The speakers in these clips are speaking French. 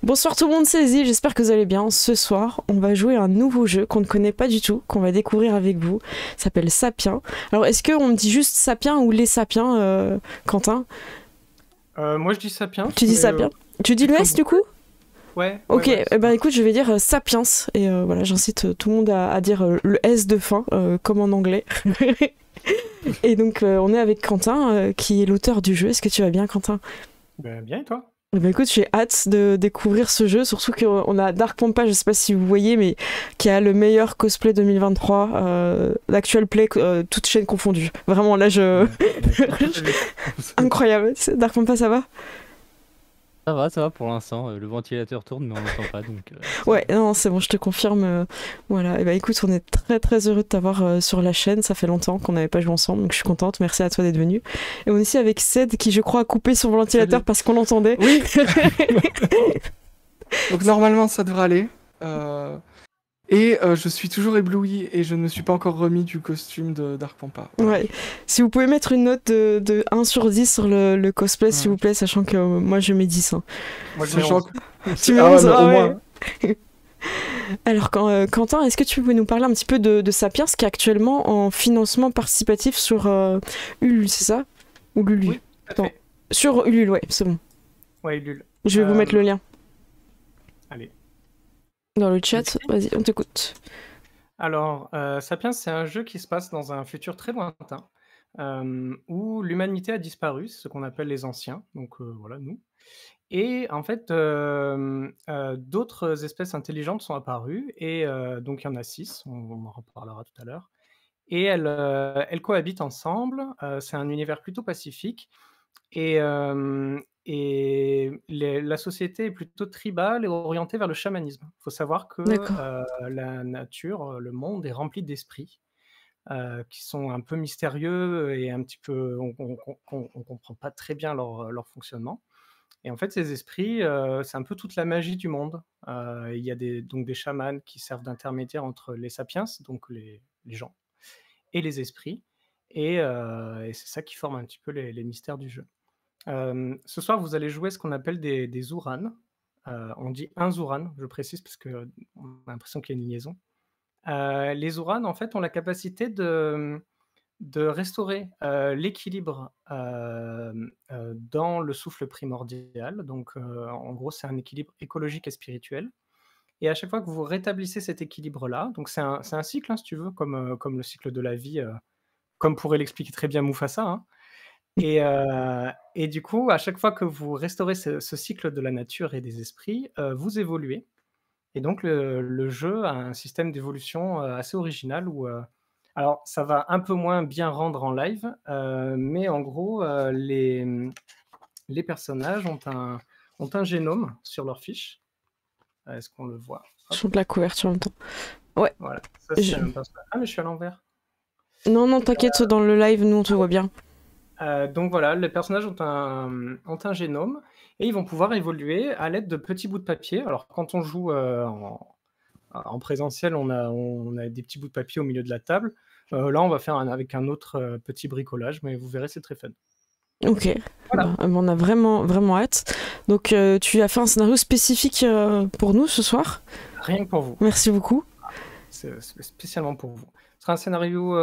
Bonsoir tout le monde, c'est Zee, j'espère que vous allez bien. Ce soir, on va jouer à un nouveau jeu qu'on ne connaît pas du tout, qu'on va découvrir avec vous. Ça s'appelle Sapiens. Alors, est-ce qu'on me dit juste Sapiens ou les Sapiens, Quentin? Moi je dis Sapiens. Tu dis Sapiens? Tu dis le S du coup? Ouais. Ok, Ouais, eh ben écoute, je vais dire Sapiens. Et voilà, j'incite tout le monde à dire le S de fin, comme en anglais. Et donc, on est avec Quentin, qui est l'auteur du jeu. Est-ce que tu vas bien, Quentin? Ben, bien et toi? Eh ben écoute, j'ai hâte de découvrir ce jeu, surtout qu'on a Dark Pampa, je sais pas si vous voyez, mais qui a le meilleur cosplay 2023, l'actuel play, toutes chaînes confondues. Vraiment, là, incroyable. Dark Pampa, ça va? Ça va pour l'instant. Le ventilateur tourne, mais on n'entend pas. Donc, Ouais, non, c'est bon, je te confirme. Voilà, et bah écoute, on est très très heureux de t'avoir sur la chaîne. Ça fait longtemps qu'on n'avait pas joué ensemble, donc je suis contente. Merci à toi d'être venu. Et on est ici avec Ced qui, je crois, a coupé son ventilateur Salut. parce qu'on l'entendait. Oui. Donc normalement ça devrait aller. Je suis toujours ébloui et je ne me suis pas encore remis du costume de Dark Pampa. Voilà. Ouais. Si vous pouvez mettre une note de 1 sur 10 sur le cosplay, s'il vous plaît, sachant que moi je mets 10. Hein. Moi je Sachant mets que- Tu mets Ah ouais, 11, mais ah au ouais. moins. Alors, Quentin, est-ce que tu peux nous parler un petit peu de Sapiens, qui est actuellement en financement participatif sur Ulule, c'est ça? Ou Lulu? Oui, tout à Attends. fait. Sur Ulule, ouais, c'est bon. Ouais, Ulule. Je vais vous mettre le lien Allez. dans le chat. Vas-y, on t'écoute. Alors, Sapiens, c'est un jeu qui se passe dans un futur très lointain, où l'humanité a disparu, c'est ce qu'on appelle les anciens, donc voilà, nous. Et en fait, d'autres espèces intelligentes sont apparues, et donc il y en a 6, on en reparlera tout à l'heure. Et elles cohabitent ensemble, c'est un univers plutôt pacifique, et, la société est plutôt tribale et orientée vers le chamanisme. Il faut savoir que D'accord. la nature, le monde est rempli d'esprits qui sont un peu mystérieux et un petit peu, on comprend pas très bien leur fonctionnement. Et en fait, ces esprits, c'est un peu toute la magie du monde. Il y a donc des chamans qui servent d'intermédiaires entre les sapiens, donc les gens, et les esprits. Et c'est ça qui forme un petit peu les mystères du jeu. Ce soir, vous allez jouer ce qu'on appelle des Zourans. On dit un Zouran, je précise, parce qu'on a l'impression qu'il y a une liaison. Les Zourans, en fait, ont la capacité de restaurer l'équilibre dans le souffle primordial. Donc, en gros, c'est un équilibre écologique et spirituel. Et à chaque fois que vous rétablissez cet équilibre-là, donc c'est un cycle, hein, si tu veux, comme le cycle de la vie, comme pourrait l'expliquer très bien Mufasa, hein. Et du coup, à chaque fois que vous restaurez ce cycle de la nature et des esprits, vous évoluez. Et donc le jeu a un système d'évolution assez original où, alors ça va un peu moins bien rendre en live, mais en gros, les personnages ont un génome sur leur fiche. Est-ce qu'on le voit? Hop, Sur de la couverture en même temps. Ouais. voilà, ça c'est un personnage. Ah, mais je suis à l'envers. Non, non, t'inquiète, dans le live, nous on te voit bien. Donc voilà, les personnages ont un génome et ils vont pouvoir évoluer à l'aide de petits bouts de papier. Alors quand on joue en présentiel, on a des petits bouts de papier au milieu de la table. Là, on va faire avec un autre petit bricolage, mais vous verrez, c'est très fun. Ok. Voilà. Bah, on a vraiment, vraiment hâte. Donc, tu as fait un scénario spécifique pour nous ce soir. Rien que pour vous. Merci beaucoup. C'est spécialement pour vous. Ce sera un scénario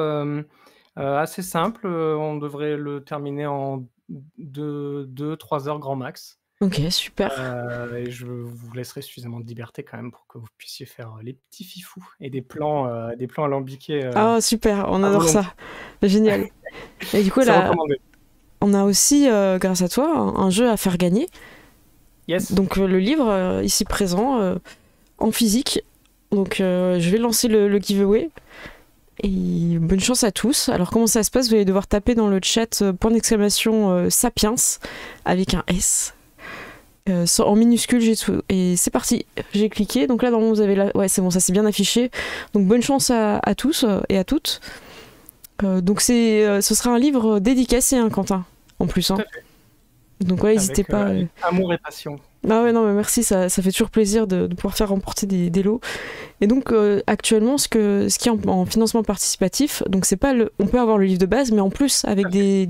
assez simple. On devrait le terminer en 2-3 heures grand max. Ok, super. Et je vous laisserai suffisamment de liberté quand même pour que vous puissiez faire les petits fifous et des plans alambiqués. Ah, super, on adore volonté. ça. Génial. Et du coup, C'est là, recommandé. on a aussi, grâce à toi, un jeu à faire gagner. Yes. Donc, le livre, ici présent, en physique. Donc, je vais lancer le giveaway. Et bonne chance à tous. Alors, comment ça se passe? Vous allez devoir taper dans le chat point d'exclamation Sapiens avec un S. En minuscule, j'ai tout. Et c'est parti. J'ai cliqué. Donc là, normalement, vous avez la... Ouais, c'est bon, ça s'est bien affiché. Donc, bonne chance à tous et à toutes. Donc, ce sera un livre dédicacé, hein, Quentin, en plus. Hein. Tout à fait. Donc, ouais, n'hésitez pas. Amour et passion. Ah ouais, non, mais merci, ça fait toujours plaisir de pouvoir faire remporter des lots. Et donc, actuellement, ce qui est en financement participatif, donc c'est pas on peut avoir le livre de base, mais en plus, avec des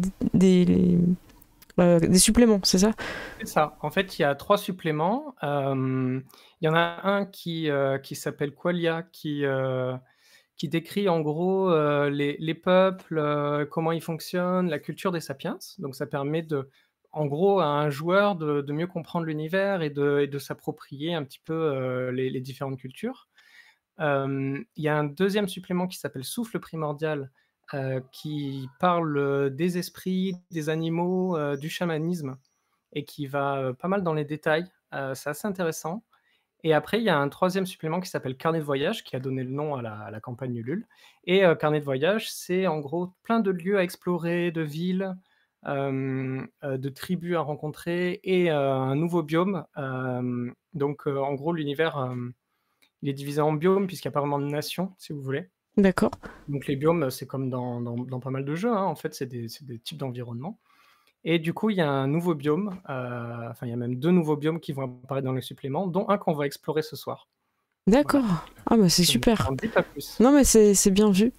Des suppléments, c'est ça? C'est ça. En fait, il y a 3 suppléments. Il y en a un qui s'appelle Qualia, qui décrit en gros, les peuples, comment ils fonctionnent, la culture des sapiens. Donc ça permet en gros, à un joueur de mieux comprendre l'univers et de s'approprier un petit peu, les différentes cultures. Il y a un deuxième supplément qui s'appelle Souffle primordial, qui parle, des esprits, des animaux, du chamanisme et qui va, pas mal dans les détails. C'est assez intéressant et après il y a un troisième supplément qui s'appelle Carnet de voyage, qui a donné le nom à la campagne Ulule et Carnet de voyage, c'est en gros plein de lieux à explorer, de villes, de tribus à rencontrer et un nouveau biome. Donc en gros l'univers, il est divisé en biomes puisqu'il y a pas vraiment de nations, si vous voulez. D'accord. Donc les biomes, c'est comme dans pas mal de jeux, hein, en fait, c'est des types d'environnements et du coup, il y a un nouveau biome, enfin, il y a même 2 nouveaux biomes qui vont apparaître dans les suppléments, dont un qu'on va explorer ce soir. Voilà. D'accord. Ah bah c'est Je ne super. t'en dis pas plus. Non mais c'est bien vu.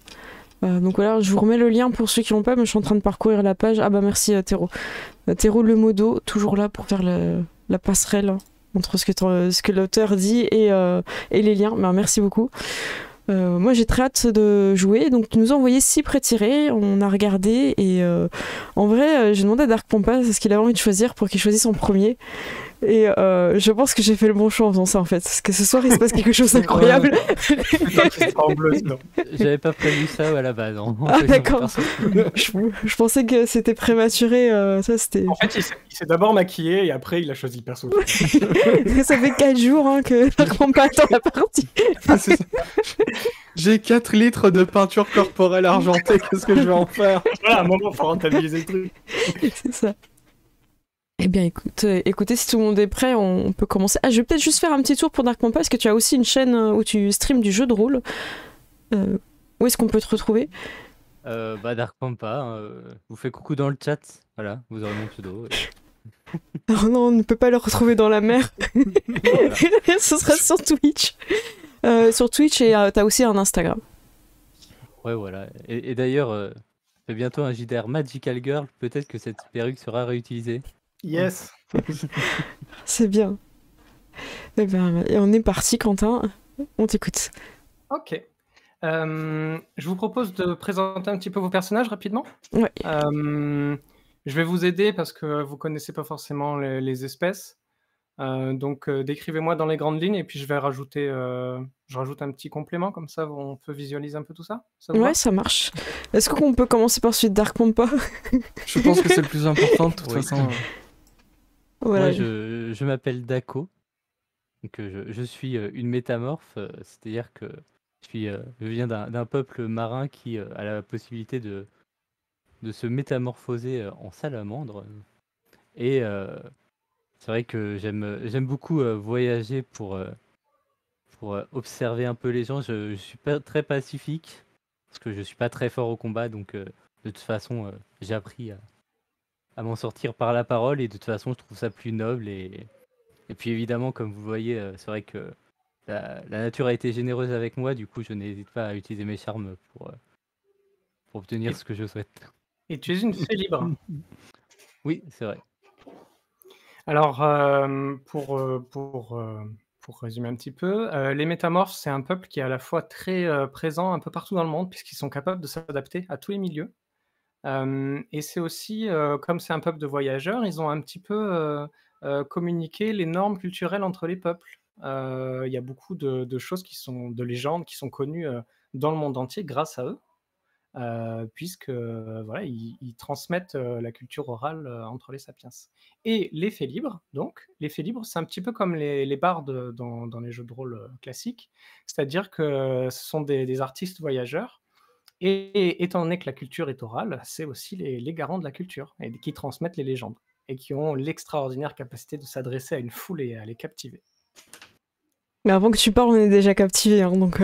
Donc voilà, je vous remets le lien pour ceux qui l'ont pas, mais je suis en train de parcourir la page. Ah bah merci Théro. Théro Le Modo, toujours là pour faire la passerelle hein, entre ce que l'auteur dit et les liens. Ben, merci beaucoup. Moi j'ai très hâte de jouer, donc il nous a envoyé 6 pré-tirés, on a regardé et en vrai j'ai demandé à Dark Pampa ce qu'il avait envie de choisir pour qu'il choisisse en premier et je pense que j'ai fait le bon choix en faisant ça en fait, parce que ce soir il se passe quelque chose d'incroyable. C'est pas en bleu, sinon. J'avais pas prévu ça à la base. Hein. Ah d'accord, je pensais que c'était prématuré, ça c'était... En fait, il s'est d'abord maquillé et après il a choisi le perso. Ça fait 4 jours hein, que Dark Pampa attend la partie. Ah, c'est ça. J'ai 4 litres de peinture corporelle argentée, qu'est-ce que je vais en faire? Voilà, à un moment, il faut rentabiliser le truc. C'est ça. Eh bien, écoutez, si tout le monde est prêt, on peut commencer. Ah, je vais peut-être juste faire un petit tour pour Dark Pampa, parce que tu as aussi une chaîne où tu streams du jeu de rôle. Où est-ce qu'on peut te retrouver? Dark Pampa, vous faites coucou dans le chat. Voilà, vous aurez mon pseudo. Oh non, on ne peut pas le retrouver dans la mer. Voilà. Ce sera sur Twitch. Sur Twitch, et t'as aussi un Instagram. Ouais, voilà. Et d'ailleurs, c'est bientôt un JDR Magical Girl. Peut-être que cette perruque sera réutilisée. Yes. C'est bien. Eh ben, et on est parti, Quentin. On t'écoute. Ok. Je vous propose de présenter un petit peu vos personnages rapidement. Ouais. Je vais vous aider parce que vous connaissez pas forcément les espèces. Donc décrivez-moi dans les grandes lignes et puis je rajoute un petit complément, comme ça on peut visualiser un peu tout ça. Ça vous va? Ouais, ça marche. Est-ce qu'on peut commencer par celui de Dark Pampa? Je pense que c'est le plus important de toute Oui. façon. Voilà. Moi, je m'appelle Dako. Donc, je suis une métamorphe, c'est-à-dire que je viens d'un peuple marin qui a la possibilité de se métamorphoser en salamandre. Et c'est vrai que j'aime beaucoup voyager pour observer un peu les gens. Je suis pas très pacifique parce que je suis pas très fort au combat, donc de toute façon j'ai appris à m'en sortir par la parole et de toute façon je trouve ça plus noble et puis évidemment comme vous voyez c'est vrai que la nature a été généreuse avec moi, du coup je n'hésite pas à utiliser mes charmes pour obtenir ce que je souhaite. Et tu es une fée libre. Oui, c'est vrai. Alors, pour résumer un petit peu, les métamorphes, c'est un peuple qui est à la fois très présent un peu partout dans le monde, puisqu'ils sont capables de s'adapter à tous les milieux. Et c'est aussi, comme c'est un peuple de voyageurs, ils ont un petit peu communiqué les normes culturelles entre les peuples. Il y a beaucoup de choses de légendes qui sont connues dans le monde entier grâce à eux. Puisque voilà, ils transmettent la culture orale entre les sapiens. Et les fées libres, donc, les fées libres, c'est un petit peu comme les bardes dans les jeux de rôle classiques, c'est-à-dire que ce sont des artistes voyageurs, et étant donné que la culture est orale, c'est aussi les garants de la culture, et qui transmettent les légendes, et qui ont l'extraordinaire capacité de s'adresser à une foule et à les captiver. Mais avant que tu parles, on est déjà captivé, hein, donc...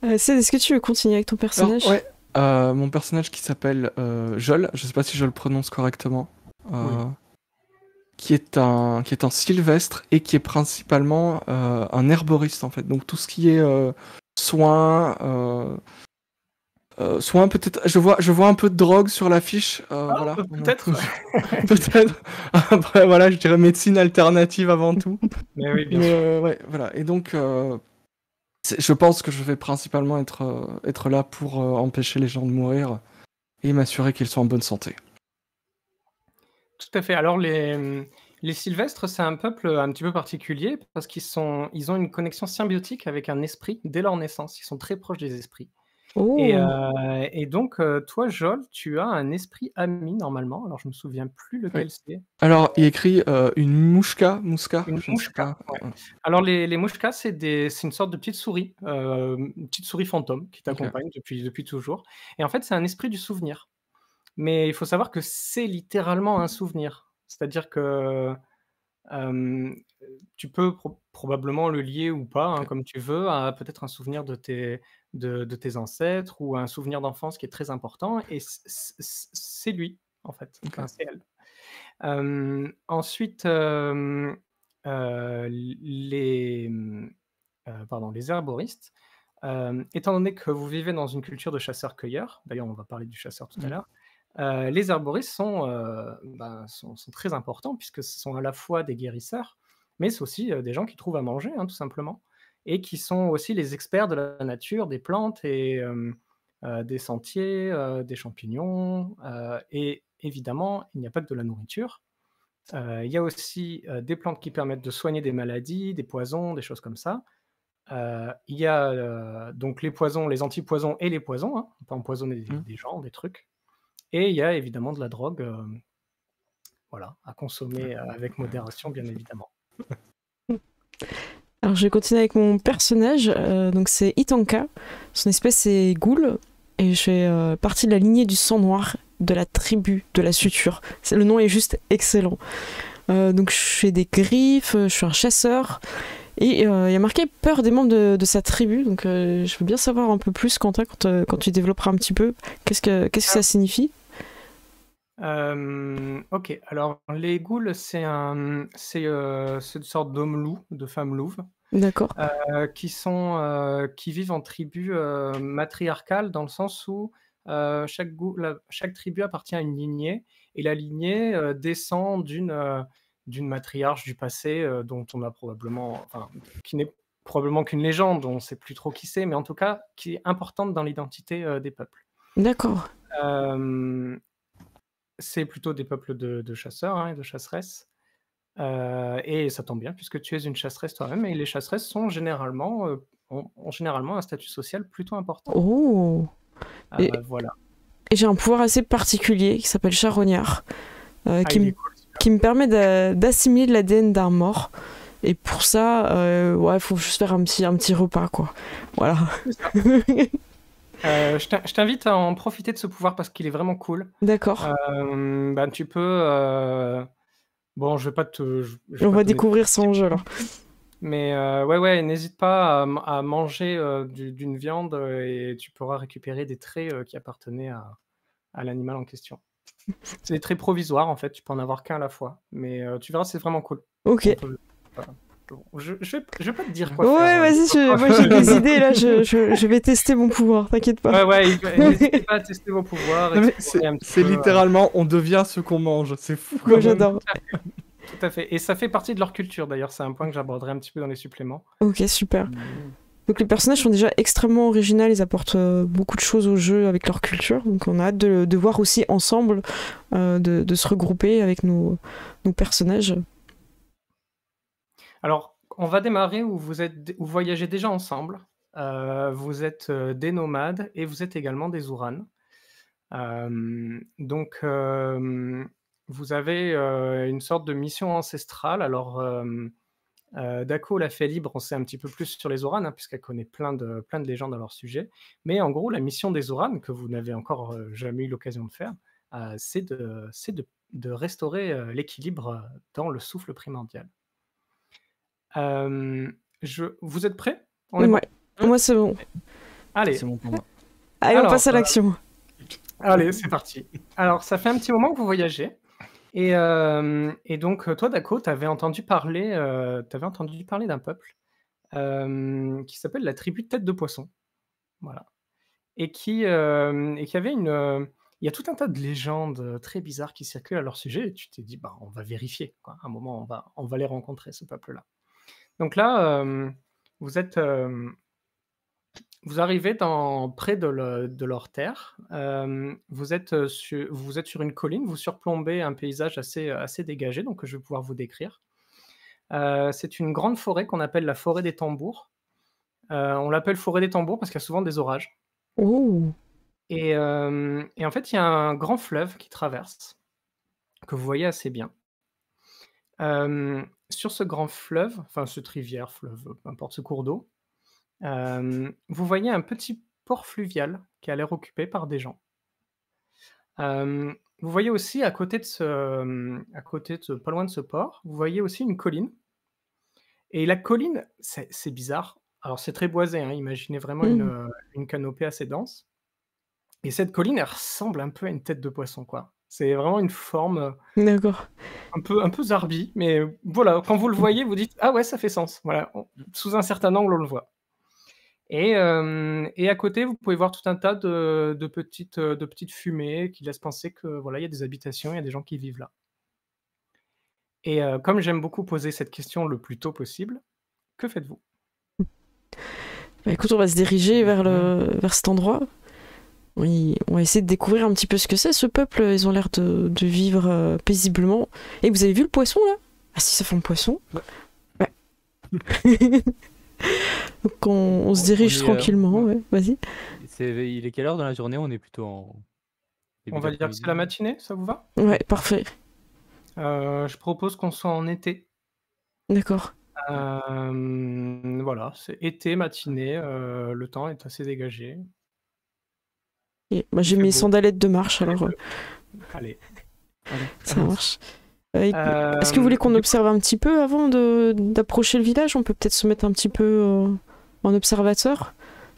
Est-ce que tu veux continuer avec ton personnage? Alors, ouais, mon personnage qui s'appelle Jol, je sais pas si je le prononce correctement, Oui. qui est un sylvestre et qui est principalement un herboriste en fait. Donc tout ce qui est soins, soin, peut-être. Je vois un peu de drogue sur l'affiche. Voilà. Peut-être. Peut-être. Après, voilà, je dirais médecine alternative avant tout. Mais oui, bien Mais sûr. ouais, voilà. Et donc, je pense que je vais principalement être là pour empêcher les gens de mourir et m'assurer qu'ils sont en bonne santé. Tout à fait. Alors les Sylvestres, c'est un peuple un petit peu particulier parce ils ont une connexion symbiotique avec un esprit dès leur naissance. Ils sont très proches des esprits. Et, Oh, donc, toi, Jol, tu as un esprit ami normalement. Alors, je me souviens plus lequel c'est. Alors, il écrit une mouska, Une je ne sais mouchka, pas. ouais. Alors, les mouchkas, c'est une sorte de petite souris, une petite souris fantôme qui t'accompagne depuis toujours. Et en fait, c'est un esprit du souvenir. Mais il faut savoir que c'est littéralement un souvenir. C'est-à-dire que tu peux probablement le lier ou pas, hein, comme tu veux, à peut-être un souvenir de tes ancêtres ou un souvenir d'enfance qui est très important. Et c'est lui, en fait. Ok. Enfin, c'est elle. Ensuite, les herboristes, étant donné que vous vivez dans une culture de chasseurs-cueilleurs, d'ailleurs on va parler du chasseur tout à l'heure, les herboristes sont très importants puisque ce sont à la fois des guérisseurs, mais c'est aussi des gens qui trouvent à manger, hein, tout simplement, et qui sont aussi les experts de la nature, des plantes et des sentiers, des champignons, et évidemment, il n'y a pas que de la nourriture. Il y a aussi des plantes qui permettent de soigner des maladies, des poisons, des choses comme ça. Il y a donc les poisons, les antipoisons et les poisons, hein. On peut empoisonner des gens, des trucs. Et il y a évidemment de la drogue, voilà, à consommer avec modération, bien évidemment. alors je vais continuer avec mon personnage. Donc c'est Itanka. Son espèce est Ghoul. Et je fais partie de la lignée du sang noir de la tribu de la suture. Le nom est juste excellent. Donc je fais des griffes, je suis un chasseur. Et il y a marqué peur des membres de sa tribu. Donc je veux bien savoir un peu plus, Quentin, quand tu développeras un petit peu. Qu'est-ce que ça signifie? Ok, alors les ghouls, c'est une sorte d'homme-loup, de femme-louve, D'accord. qui vivent en tribu matriarcale, dans le sens où chaque tribu appartient à une lignée, et la lignée descend d'une matriarche du passé dont on a probablement, enfin, qui n'est probablement qu'une légende, on ne sait plus trop qui c'est, mais en tout cas qui est importante dans l'identité des peuples. D'accord. Euh, c'est plutôt des peuples de chasseurs, hein, et de chasseresses. Et ça tombe bien puisque tu es une chasseresse toi-même, et les chasseresses sont ont généralement un statut social plutôt important. Oh. Et, Voilà. et j'ai un pouvoir assez particulier qui s'appelle charognard, qui, il me, est cool, celui-là. qui me permet d'assimiler de l'ADN d'un mort. Et pour ça, ouais, faut juste faire un petit repas, quoi. Voilà. Je t'invite à en profiter de ce pouvoir parce qu'il est vraiment cool. D'accord. Tu peux. Bon, je vais pas te. On va découvrir son jeu, alors. Mais ouais, n'hésite pas à manger d'une viande et tu pourras récupérer des traits qui appartenaient à l'animal en question. C'est des traits provisoires en fait, tu peux en avoir qu'un à la fois. Mais tu verras, c'est vraiment cool. Ok. Je vais pas te dire quoi faire. Ouais, vas-y, moi j'ai des idées là, je vais tester mon pouvoir, t'inquiète pas. Ouais, n'hésitez pas à tester vos pouvoirs. C'est littéralement, on devient ce qu'on mange, c'est fou. Moi j'adore. Tout à fait. Et ça fait partie de leur culture d'ailleurs, c'est un point que j'aborderai un petit peu dans les suppléments. Ok, super. Donc les personnages sont déjà extrêmement originaux, ils apportent beaucoup de choses au jeu avec leur culture, donc on a hâte de voir aussi ensemble, de se regrouper avec nos personnages. Alors, on va démarrer où vous voyagez déjà ensemble. Vous êtes des nomades et vous êtes également des Zouranes. Donc, vous avez une sorte de mission ancestrale. Alors, Dako l'a fait libre, on sait un petit peu plus sur les Zoranes, hein, puisqu'elle connaît plein de légendes à leur sujet. Mais en gros, la mission des Zoranes, que vous n'avez encore jamais eu l'occasion de faire, c'est de restaurer l'équilibre dans le souffle primordial. Vous êtes prêts? On est bon? Moi c'est bon. Allez. C'est bon pour moi. Allez, on passe à l'action. Allez, c'est parti. Alors, ça fait un petit moment que vous voyagez. Et donc, toi, Dako, tu avais entendu parler d'un peuple qui s'appelle la tribu Tête de Poisson. Voilà. et qui avait il y a tout un tas de légendes très bizarres qui circulent à leur sujet. Et tu t'es dit, bah, on va vérifier, quoi. À un moment, on va les rencontrer, ce peuple-là. Donc là, vous êtes, vous arrivez près de leur terre. Vous êtes sur une colline, vous surplombez un paysage assez dégagé, donc que je vais pouvoir vous décrire. C'est une grande forêt qu'on appelle la forêt des tambours. On l'appelle forêt des tambours parce qu'il y a souvent des orages. Oh, Et en fait, il y a un grand fleuve qui traverse, que vous voyez assez bien. Sur ce grand fleuve, enfin cette rivière, fleuve, peu importe, ce cours d'eau, vous voyez un petit port fluvial qui a l'air occupé par des gens. Vous voyez aussi à côté pas loin de ce port, vous voyez aussi une colline. Et la colline, c'est bizarre. Alors c'est très boisé, hein, imaginez vraiment une canopée assez dense. Et cette colline, elle ressemble un peu à une tête de poisson, quoi. C'est vraiment une forme d'accord. un peu zarbi, mais voilà, quand vous le voyez, vous dites ah ouais, ça fait sens. Voilà, sous un certain angle, on le voit. Et à côté, vous pouvez voir tout un tas de petites fumées qui laissent penser que voilà, il y a des habitations, il y a des gens qui vivent là. Et comme j'aime beaucoup poser cette question le plus tôt possible, que faites-vous? Bah, écoute, on va se diriger vers cet endroit. Oui, on va essayer de découvrir un petit peu ce que c'est, ce peuple. Ils ont l'air de vivre paisiblement. Et vous avez vu le poisson, là? Ah si, ça fait un poisson. Ouais. Donc on se dirige tranquillement, ouais. Vas-y. Il est quelle heure dans la journée? On est plutôt en On va dire que c'est la matinée, ça vous va? Ouais, parfait. Je propose qu'on soit en été. D'accord. Voilà, c'est été, matinée, le temps est assez dégagé. Et, bah, j'ai fait mes beau. sandalettes de marche, alors Allez. ça marche. Est-ce que vous voulez qu'on du observe un petit peu avant d'approcher le village? On peut peut-être se mettre un petit peu en observateur.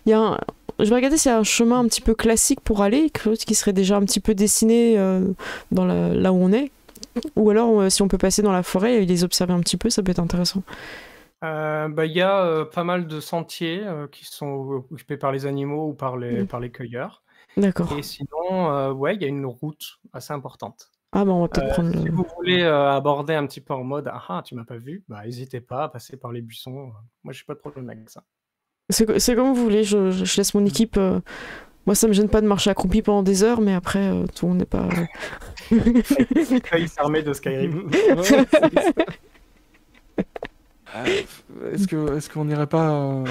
Je vais regarder s'il y a un chemin un petit peu classique pour aller, qui serait déjà un petit peu dessiné là où on est. Ou alors, si on peut passer dans la forêt et les observer un petit peu, ça peut être intéressant. Bah, il y a pas mal de sentiers qui sont occupés par les animaux ou par les cueilleurs. D'accord. Et sinon, ouais, il y a une route assez importante. Ah bah on va peut-être prendre Si le... vous voulez aborder un petit peu en mode ah, tu m'as pas vu, bah n'hésitez pas à passer par les buissons. Moi, j'ai pas de problème avec ça. C'est comme vous voulez, je laisse mon équipe... Moi, ça me gêne pas de marcher accroupi pendant des heures, mais après, tout le monde n'est pas... Il s'armait de Skyrim. Est-ce qu'on n'irait pas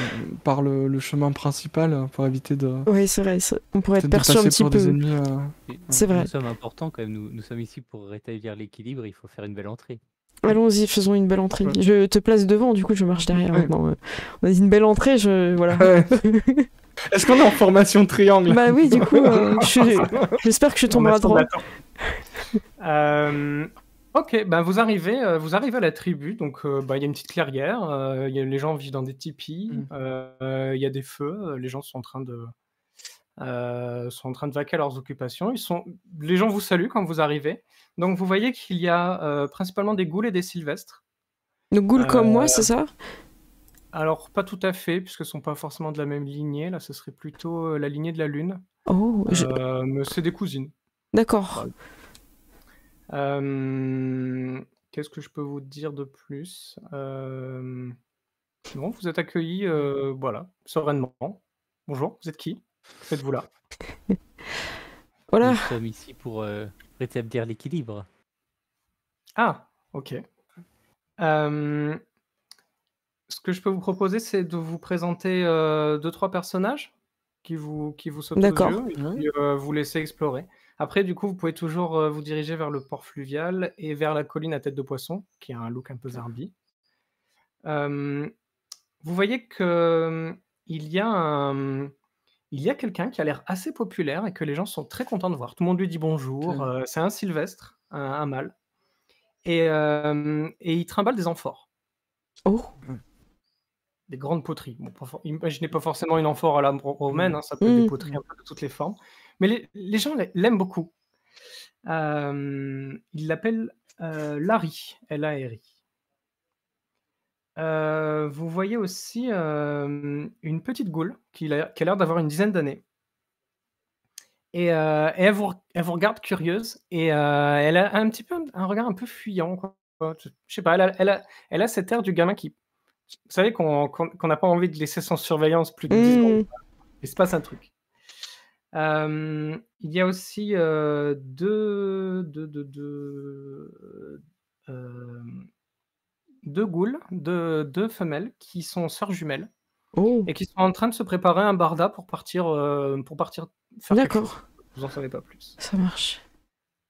par le chemin principal pour éviter de... Oui, c'est vrai, on pourrait être peut-être de perçu un passer petit pour peu. des ennemis. C'est vrai. Nous sommes importants quand même. Nous sommes ici pour rétablir l'équilibre. Il faut faire une belle entrée. Allons-y, faisons une belle entrée. Ouais. Je te place devant, du coup, je marche derrière. Ouais. Non, on a dit une belle entrée, voilà. Ouais. Est-ce qu'on est en formation triangle? Bah oui, du coup, j'espère que je tomberai droit. Ok, bah vous arrivez à la tribu, donc bah, il y a une petite clairière, les gens vivent dans des tipis, il y a des feux, les gens sont en train de vaquer à leurs occupations. Les gens vous saluent quand vous arrivez. Donc vous voyez qu'il y a principalement des ghouls et des sylvestres. Donc ghouls comme moi, c'est ça? Alors pas tout à fait, puisque ce sont pas forcément de la même lignée. Là, ce serait plutôt la lignée de la lune. Oh, Mais c'est des cousines. d'accord. Qu'est-ce que je peux vous dire de plus? Non, vous êtes accueillis, voilà, sereinement. Bonjour, vous êtes qui? Que faites-vous là? Voilà. Nous sommes ici pour rétablir l'équilibre. Ah, ok. Ce que je peux vous proposer, c'est de vous présenter 2-3 personnages qui vous sautent aux D'accord. yeux et puis vous laisser explorer. Après, du coup, vous pouvez toujours vous diriger vers le port fluvial et vers la colline à tête de poisson, qui a un look un peu zarbi. Vous voyez que il y a quelqu'un qui a l'air assez populaire et que les gens sont très contents de voir. Tout le monde lui dit bonjour. C'est un sylvestre, un mâle. Et il trimballe des amphores. Oh. Des grandes poteries. Bon, imaginez pas forcément une amphore à la romaine, hein, ça peut être des poteries un peu de toutes les formes. Mais les gens l'aiment beaucoup. Ils l'appellent Larry, L-A-R-I. Vous voyez aussi une petite goule qui a l'air d'avoir une dizaine d'années. Et elle vous regarde curieuse et elle a un petit peu un regard un peu fuyant, quoi. Je sais pas, elle a cet air du gamin qui vous savez qu'on n'a pas envie de laisser sans surveillance plus de 10 secondes. Hmm. Il se passe un truc. Il y a aussi, 2 ghouls, 2 femelles qui sont sœurs jumelles Oh, et qui sont en train de se préparer un barda pour partir faire quelque chose. d'accord, Vous en savez pas plus. ça marche.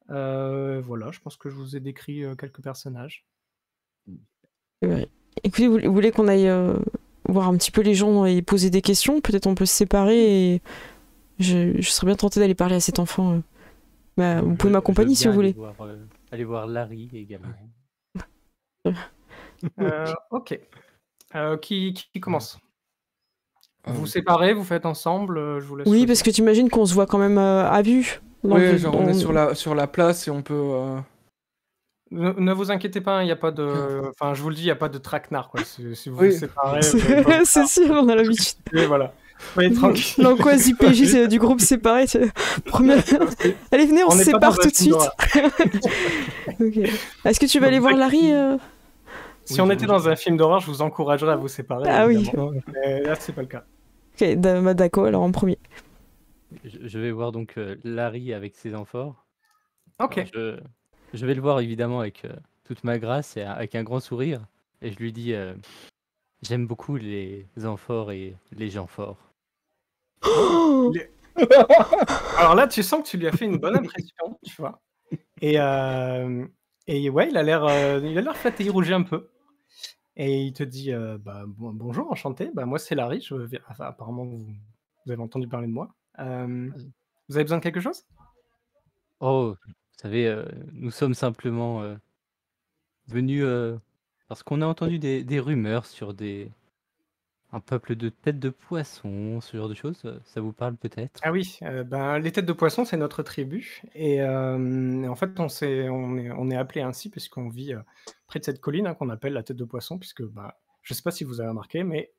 Voilà, je pense que je vous ai décrit, quelques personnages. Ouais. Écoutez, vous voulez qu'on aille voir un petit peu les gens et poser des questions? Peut-être on peut se séparer et je serais bien tentée d'aller parler à cet enfant. Bah, vous pouvez Je m'accompagner veux si bien vous voulez. aller voir Larry également. OK. Qui commence? Vous Euh, séparez, vous faites ensemble, je vous laisse Oui, choisir. parce que t'imagines qu'on se voit quand même à vue. Oui, genre on est sur la place et on peut. Ne vous inquiétez pas, il y a pas de enfin, je vous le dis, il y a pas de traquenard, quoi. Si vous vous Oui. séparez, vous allez pas vous C'est sûr, on a l'habitude. tuer, voilà. Soyez tranquille. L'angoisse du PJ c'est du groupe séparé. Première... Allez, venez, on On se n'est pas sépare dans un tout de film suite. Ok. Est-ce que tu vas aller voir Larry Si Oui, on je- était dans un film d'horreur, je vous encouragerais à vous séparer, Ah oui. évidemment. Mais là, c'est pas le cas. Ok, d'accord, alors en premier. Je vais voir donc Larry avec ses enfants. OK. Alors, je vais le voir évidemment avec toute ma grâce et avec un grand sourire. Et je lui dis j'aime beaucoup les amphores et les gens forts. Oh Alors là, tu sens que tu lui as fait une bonne impression, tu vois? Et ouais, il a l'air flatté, il rougit un peu et il te dit, «Bah, bonjour, enchanté. Bah, moi, c'est Larry, enfin, apparemment, vous avez entendu parler de moi. Vous avez besoin de quelque chose?» Oh, vous savez, nous sommes simplement venus parce qu'on a entendu des rumeurs sur un peuple de têtes de poisson, ce genre de choses. Ça vous parle peut-être? Ah oui, ben, les têtes de poisson, c'est notre tribu et en fait, on est appelés ainsi puisqu'on vit, près de cette colline, hein, qu'on appelle la tête de poisson puisque, bah, je sais pas si vous avez remarqué, mais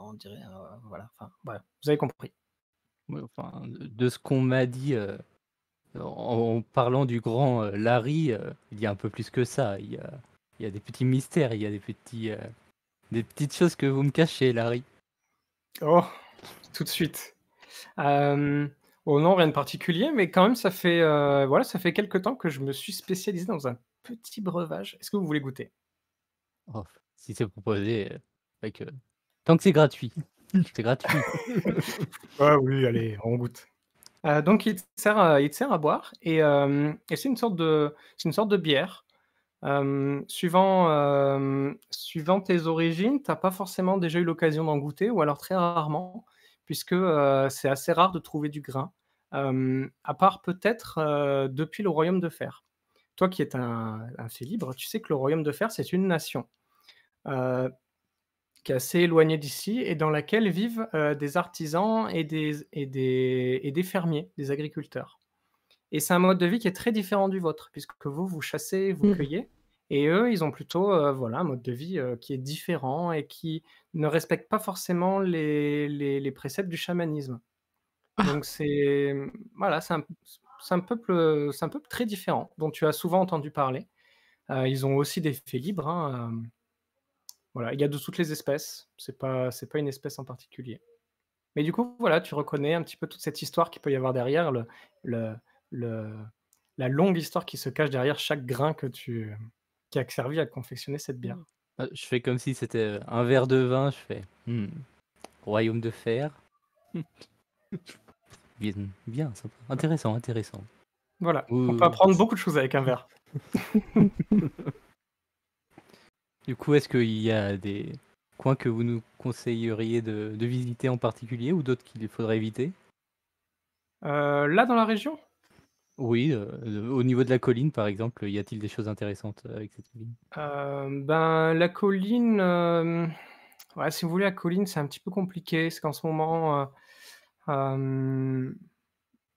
on dirait, voilà, enfin, bref, vous avez compris. Ouais, enfin, de ce qu'on m'a dit en parlant du grand Larry, il y a un peu plus que ça. Il y a des petits mystères, il y a des petites choses que vous me cachez, Larry. Oh, tout de suite. Oh non, rien de particulier, mais quand même, voilà, ça fait quelque temps que je me suis spécialisé dans un petit breuvage. Est-ce que vous voulez goûter? Oh, si c'est proposé, avec, tant que c'est gratuit. C'est gratuit. Ah oui, allez, on goûte. Donc il te sert à boire et c'est une sorte de bière. Suivant tes origines, tu as pas forcément déjà eu l'occasion d'en goûter ou alors très rarement puisque, c'est assez rare de trouver du grain, à part peut-être, depuis le royaume de fer. Toi qui es un fait libre, tu sais que le royaume de fer, c'est une nation, heu, qui est assez éloignée d'ici et dans laquelle vivent, des artisans et des fermiers, des agriculteurs. Et c'est un mode de vie qui est très différent du vôtre, puisque vous, vous chassez, vous Mm. cueillez et eux, ils ont plutôt, voilà, un mode de vie, qui est différent et qui ne respecte pas forcément les préceptes du chamanisme. Ah. Donc voilà, c'est un peuple très différent, dont tu as souvent entendu parler. Ils ont aussi des faits libres, hein, voilà, il y a de toutes les espèces, c'est pas une espèce en particulier. Mais du coup, voilà, tu reconnais un petit peu toute cette histoire qu'il peut y avoir derrière, le le la longue histoire qui se cache derrière chaque grain qui a servi à confectionner cette bière. Je fais comme si c'était un verre de vin. Je fais royaume de fer. Bien, bien, sympa. Intéressant, intéressant. Voilà, on Ouh. peut apprendre beaucoup de choses avec un verre. Du coup, est-ce qu'il y a des coins que vous nous conseilleriez de visiter en particulier ou d'autres qu'il faudrait éviter? Là, dans la région? Oui, au niveau de la colline, par exemple, y a-t-il des choses intéressantes avec cette colline? Ben, la colline, ouais, si vous voulez, la colline, c'est un petit peu compliqué. C'est qu'en ce moment, hem,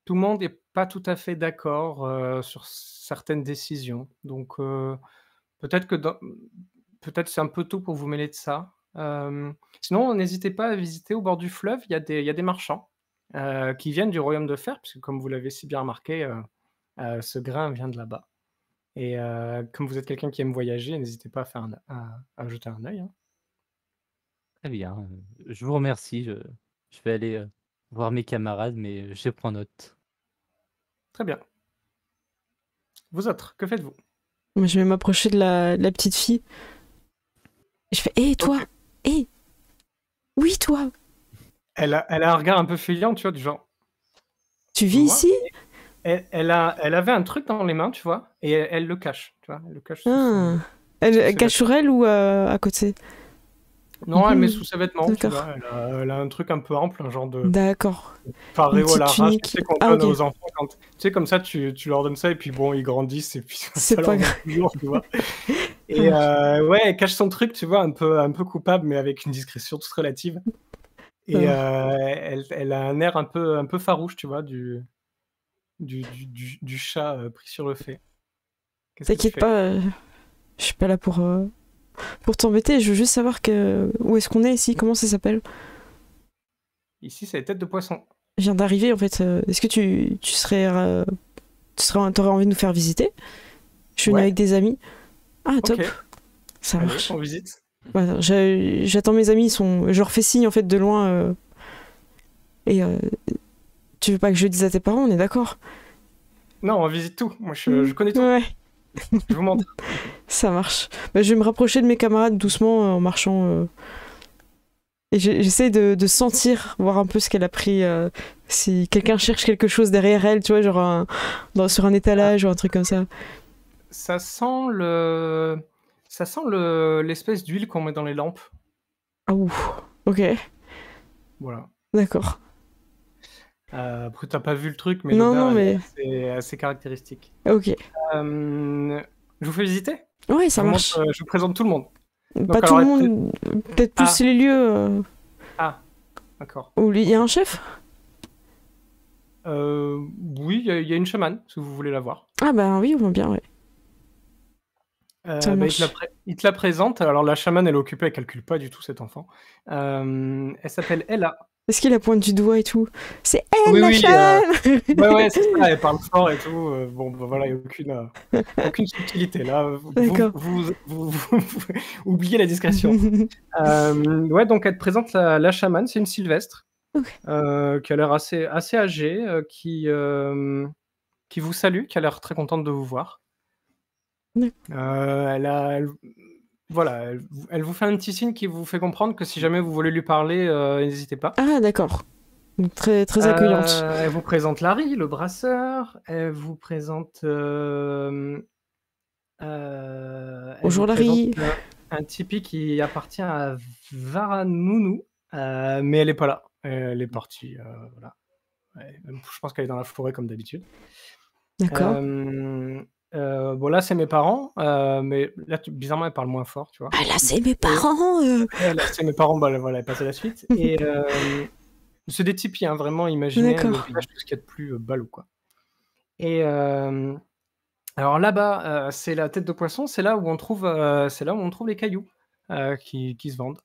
tout le monde est pas tout à fait d'accord, sur certaines décisions. Donc, peut-être que peut-être c'est un peu tôt pour vous mêler de ça. Sinon, n'hésitez pas à visiter au bord du fleuve, il y a des marchands, qui viennent du royaume de fer, puisque comme vous l'avez si bien remarqué, ce grain vient de là-bas. Et comme vous êtes quelqu'un qui aime voyager, n'hésitez pas à jeter un œil, hein. Très bien, je vous remercie. Je vais aller voir mes camarades, mais je prends note. Très bien. Vous autres, que faites-vous? Moi, je vais m'approcher de la petite fille. Et je fais hé, toi! Ok. Hé! Oui, toi! Elle a un regard un peu fuyant, tu vois, du genre. Tu vis Moi? ici? Elle avait un truc dans les mains, tu vois, et elle le cache, tu vois, elle le cache sous Ah. son... Elle sous ses cache sur elle ou à côté? Non, elle met Mhm. sous ses vêtements, tu D'accord. vois. Elle a un truc un peu ample, un genre de D'accord. paré Une à la petite race, tunique. tu sais, qu'on Ah, donne ok. aux enfants quand... Tu sais, comme ça, tu leur donnes ça, et puis bon, ils grandissent, et puis C'est ça pas leur grave. manque toujours, tu vois. Ça Et marche. ouais, elle cache son truc, tu vois, un peu coupable, mais avec une discrétion toute relative. Ça Et marche. elle a un air un peu farouche, tu vois, du chat pris sur le fait. Qu'est-ce que tu T'inquiète fais? pas, je suis pas là pour t'embêter. Je veux juste savoir où est-ce qu'on est ici, comment ça s'appelle? Ici, c'est les têtes de poisson. Je viens d'arriver en fait. Est-ce que t'aurais envie de nous faire visiter? Je suis venue Ouais, avec des amis. Ah, top, ok. ça Allez, marche. on visite. Ouais, j'attends mes amis, je leur fais signe en fait de loin. Et tu veux pas que je le dise à tes parents, on est d'accord? Non, on visite tout. Moi, je connais tout. Ouais, Je vous montre. ça marche. Bah, je vais me rapprocher de mes camarades doucement en marchant. Et j'essaie de sentir, voir un peu ce qu'elle a pris. Si quelqu'un cherche quelque chose derrière elle, tu vois, genre sur un étalage ou un truc comme ça. Ça sent l'espèce d'huile qu'on met dans les lampes. Ah ouh, ok, Voilà. d'accord. Après, t'as pas vu le truc, mais Non, l'odeur, non, elle mais est assez caractéristique. ok. Je vous fais visiter? Ouais, ça marche. Je vous présente tout le monde. Pas Donc, tout alors, le monde, peut-être plus les lieux d'accord. où il y a un chef. Oui, il y a une chamane, si vous voulez la voir. Ah bah oui, on va bien, ouais. Ça Il marche. te la présente. Alors, la chamane, elle est occupée, elle calcule pas du tout cet enfant. Elle s'appelle Ella. Est-ce qu'il a pointe du doigt et tout? C'est elle, Oui, la oui, chaîne. ouais, c'est ça, elle parle fort et tout. Bon, bah, voilà, il n'y a aucune subtilité là. D'accord. Vous oubliez la discrétion. Ouais, donc elle te présente la chamane, c'est une sylvestre, Ok. qui a l'air assez âgée, qui vous salue, qui a l'air très contente de vous voir. Voilà, elle vous fait un petit signe qui vous fait comprendre que si jamais vous voulez lui parler, n'hésitez pas. Ah d'accord. Donc, très, très accueillante. Elle vous présente Larry, le brasseur. Elle vous présente, Bonjour Larry. un tipi qui appartient à Varanounou, mais elle est pas là. Elle est partie, voilà. Ouais, je pense qu'elle est dans la forêt comme d'habitude. D'accord. Bon là c'est mes parents, mais là bizarrement elle parle moins fort, tu vois. Ah là, c'est mes parents. Là c'est mes parents, bah voilà, elle passe à la suite. Et c'est des tipis, hein, vraiment, imaginez le D'accord. village, tout ce qu'il y a de plus ballot, quoi. Et alors là-bas, c'est la tête de poisson, c'est là où on trouve les cailloux qui se vendent.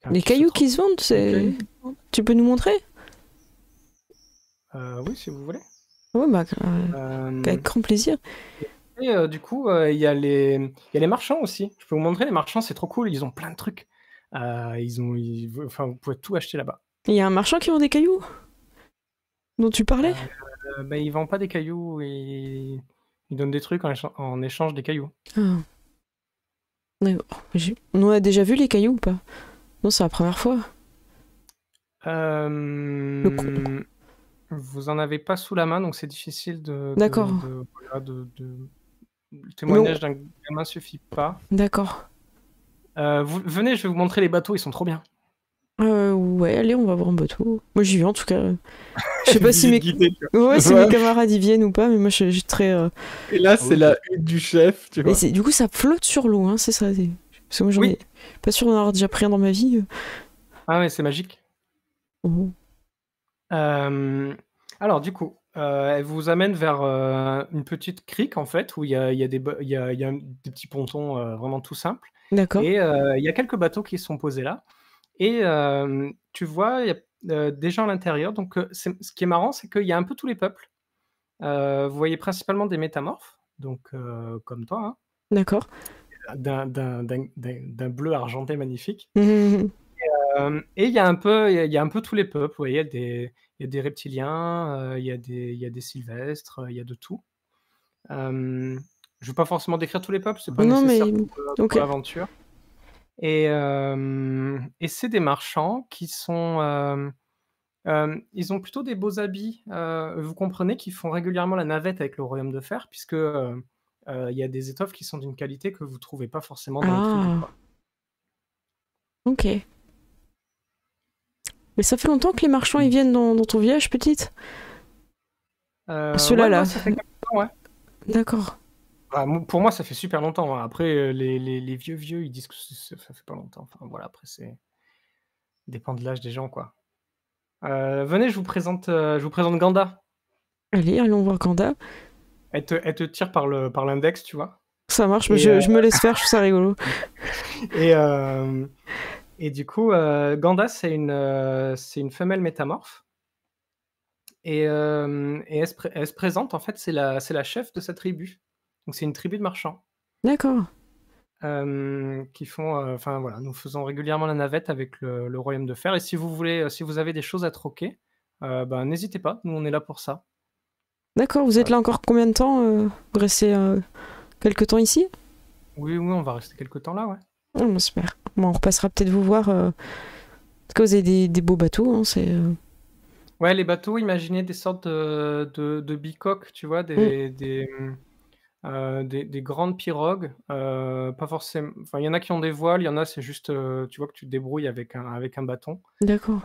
Enfin, Les qui se cailloux trouvent. qui se vendent, Les c'est. cailloux qui se vendent. Tu peux nous montrer? Oui, si vous voulez. Ouais, bah, Euh, avec grand plaisir. Et du coup, il y a les marchands aussi. Je peux vous montrer les marchands, c'est trop cool. Ils ont plein de trucs. Enfin, vous pouvez tout acheter là-bas. Il y a un marchand qui vend des cailloux dont tu parlais? Ils vendent pas des cailloux, ils donnent des trucs en échange des cailloux. Ah. D'accord. On a déjà vu les cailloux ou pas? Non, c'est la première fois. Vous en avez pas sous la main, donc c'est difficile de. D'accord. Le témoignage d'un gamin suffit pas. D'accord. Venez, je vais vous montrer les bateaux, ils sont trop bien. Ouais, allez, on va voir un bateau. Moi, j'y vais en tout cas. Je sais pas si Visite guidée, tu vois. Ouais, si Ouais. mes camarades y viennent ou pas, mais moi, je suis très. Et là, c'est la hutte du chef, tu vois. Mais du coup, ça flotte sur l'eau, hein, c'est ça. Parce que moi, j'en Oui. ai pas sûr d'en avoir déjà pris un dans ma vie. Ah ouais, c'est magique. Oh. Alors du coup, elle vous amène vers une petite crique en fait où il y a des petits pontons vraiment tout simples. D'accord. Et il y a quelques bateaux qui sont posés là. Et tu vois, il y a des gens à l'intérieur. Donc, ce qui est marrant, c'est qu'il y a un peu tous les peuples. Vous voyez principalement des métamorphes, donc comme toi, hein, D'accord. d'un bleu argenté magnifique. Mhm. Et il y a un peu tous les peuples. Vous voyez, il y a des reptiliens, il y a des sylvestres, il y a de tout. Je ne veux pas forcément décrire tous les peuples, c'est pas Non, nécessaire mais. pour Ok. l'aventure. Et c'est des marchands qui sont. Ils ont plutôt des beaux habits. Vous comprenez qu'ils font régulièrement la navette avec le Royaume de Fer, puisque il y a des étoffes qui sont d'une qualité que vous ne trouvez pas forcément dans les tribus, Ah, quoi. ok. Mais ça fait longtemps que les marchands ils viennent dans ton village, petite? Ceux-là, Ouais, là. moi, ça fait quelques temps, ouais. D'accord. Pour moi, ça fait super longtemps, hein. Après, les vieux, ils disent que ça fait pas longtemps. Enfin, voilà, après, c'est dépend de l'âge des gens, quoi. Venez, je vous présente Ganda. Allez, allons voir Kanda. Elle te tire par l'index, tu vois. Ça marche, mais Et, je me laisse faire, je trouve ça rigolo. et, et du coup, Ganda, c'est une femelle métamorphe. Et elle se présente, en fait, c'est la chef de sa tribu. Donc, c'est une tribu de marchands D'accord. qui font. Enfin, voilà, nous faisons régulièrement la navette avec le Royaume de Fer. Et si vous voulez, si vous avez des choses à troquer, ben, n'hésitez pas, nous, on est là pour ça. D'accord, vous êtes Voilà. là encore combien de temps? Vous restez quelques temps ici? Oui, on va rester quelques temps là, ouais. Oh, bah, super. Bon, on repassera peut-être vous voir. En tout cas, vous avez des beaux bateaux, hein, c'est... Ouais, les bateaux, imaginez des sortes de bicoques, tu vois, des grandes pirogues, pas forcément. Enfin, il y en a qui ont des voiles, il y en a, c'est juste, tu vois, que tu te débrouilles avec un bâton. D'accord.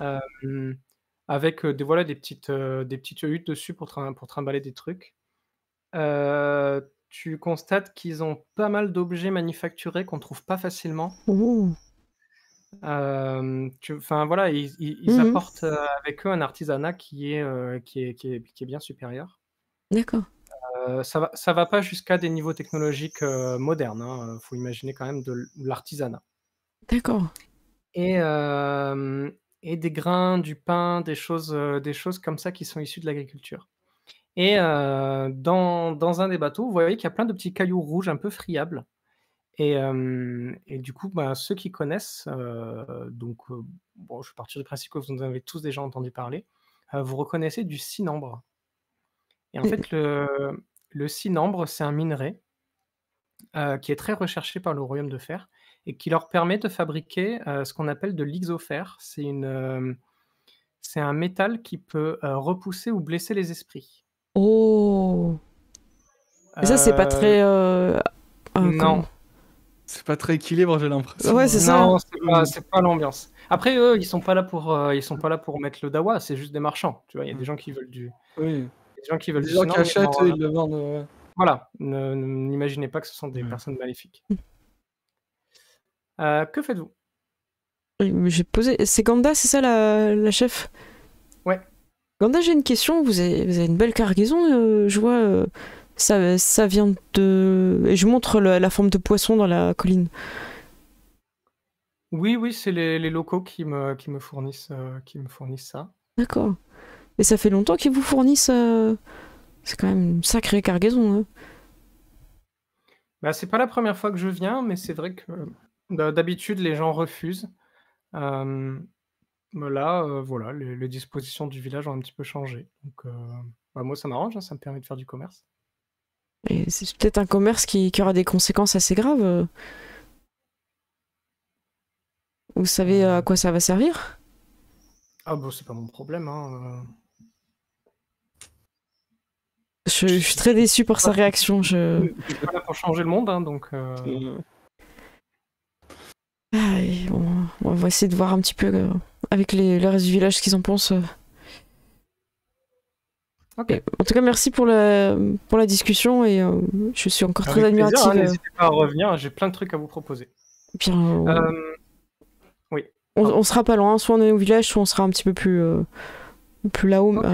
Avec voilà, des petites huttes dessus pour trimballer des trucs. Tu constates qu'ils ont pas mal d'objets manufacturés qu'on trouve pas facilement. Ouh. Enfin voilà, ils Mhm. apportent avec eux un artisanat qui est bien supérieur. D'accord. Ça va pas jusqu'à des niveaux technologiques modernes, hein. Faut imaginer quand même de l'artisanat. D'accord. Et, et des grains, du pain, des choses comme ça qui sont issues de l'agriculture. Et dans un des bateaux, vous voyez qu'il y a plein de petits cailloux rouges un peu friables. Et du coup, bah, ceux qui connaissent, donc bon, je vais partir du principe que vous en avez tous déjà entendu parler, vous reconnaissez du cynambre. Et en fait, le cynambre, c'est un minerai qui est très recherché par le Royaume de Fer et qui leur permet de fabriquer ce qu'on appelle de l'ixophère. C'est un métal qui peut repousser ou blesser les esprits. Oh. Mais ça, c'est pas Euh, très... comment... non, C'est pas très équilibre, j'ai l'impression. Ouais, c'est ça. non, c'est pas l'ambiance. Après, eux, ils sont pas là pour mettre le dawa, c'est juste des marchands. Tu vois, il y a des gens qui veulent Oui. des gens qui veulent Des du gens qui cynambre, mais achètent, ils le vendent. voilà, n'imaginez pas que ce sont des Ouais. personnes maléfiques. Que faites-vous? J'ai posé... C'est Ganda, c'est ça la chef? Ouais. Ganda, j'ai une question. Vous avez une belle cargaison. Je vois, ça vient de... Et je montre la forme de poisson dans la colline. Oui, c'est les locaux qui me fournissent ça. D'accord. Et ça fait longtemps qu'ils vous fournissent... C'est quand même une sacrée cargaison. Hein. Bah, c'est pas la première fois que je viens, mais c'est vrai que d'habitude, les gens refusent. Mais là, voilà, les dispositions du village ont un petit peu changé. Donc, bah, moi, ça m'arrange, hein, ça me permet de faire du commerce. Et c'est peut-être un commerce qui aura des conséquences assez graves. Vous savez à quoi ça va servir? Ah bah, c'est pas mon problème, hein. Je suis très déçu par sa réaction. Je suis pas là pour changer le monde, hein, donc Ah, et on va essayer de voir un petit peu avec le reste du village ce qu'ils en pensent. ok. Et, en tout cas, merci pour la discussion et je suis encore très Avec plaisir, admirative. hein, n'hésitez pas à revenir, j'ai plein de trucs à vous proposer. Bien, Oui. on sera pas loin, soit on est au village, soit on sera un petit peu plus là-haut, Ok,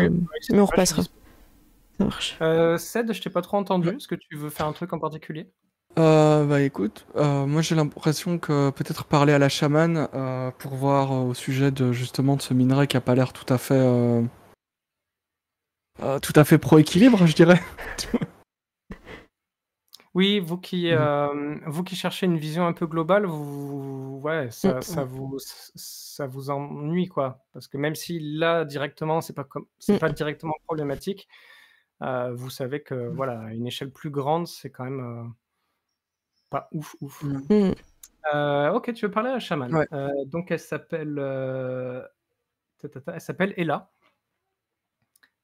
mais on repassera. Ça marche. Ced, je t'ai pas trop entendu. Est-ce que tu veux faire un truc en particulier? Bah écoute, moi j'ai l'impression que peut-être parler à la chamane pour voir au sujet de justement de ce minerai qui a pas l'air tout à fait pro-équilibre, je dirais. Oui, Mhm. vous qui cherchez une vision un peu globale, ouais, Mm, ça vous ennuie, quoi. Parce que même si là, directement, c'est pas mm, directement problématique, vous savez que, voilà, à une échelle plus grande, c'est quand même pas ouf, ouf. Mhm. mm. Ok, tu veux parler à la chamane. Ouais. Donc, elle s'appelle Ella.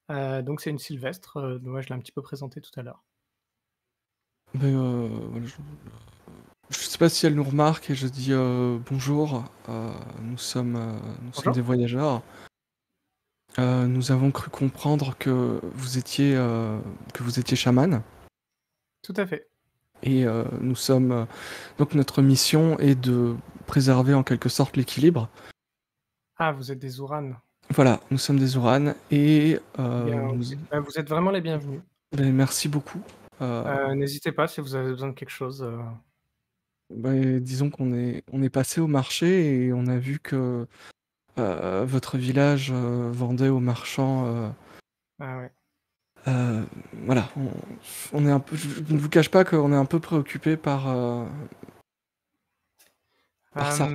Donc, c'est une sylvestre. Moi, je l'ai un petit peu présentée tout à l'heure. Mais voilà, je sais pas si elle nous remarque et je dis bonjour, nous sommes des Bonjour. voyageurs. Nous avons cru comprendre que vous étiez chaman Tout à fait. et nous sommes donc notre mission est de préserver en quelque sorte l'équilibre. Ah, vous êtes des Ouranes. Voilà, nous sommes des Ouranes et Bien, ok. Vous êtes vraiment les bienvenus. ben, merci beaucoup. Euh, N'hésitez pas si vous avez besoin de quelque chose. Disons on est passé au marché et on a vu que votre village vendait aux marchands. Ah ouais. Voilà, on est un peu. Je ne vous cache pas qu'on est un peu préoccupé par ça.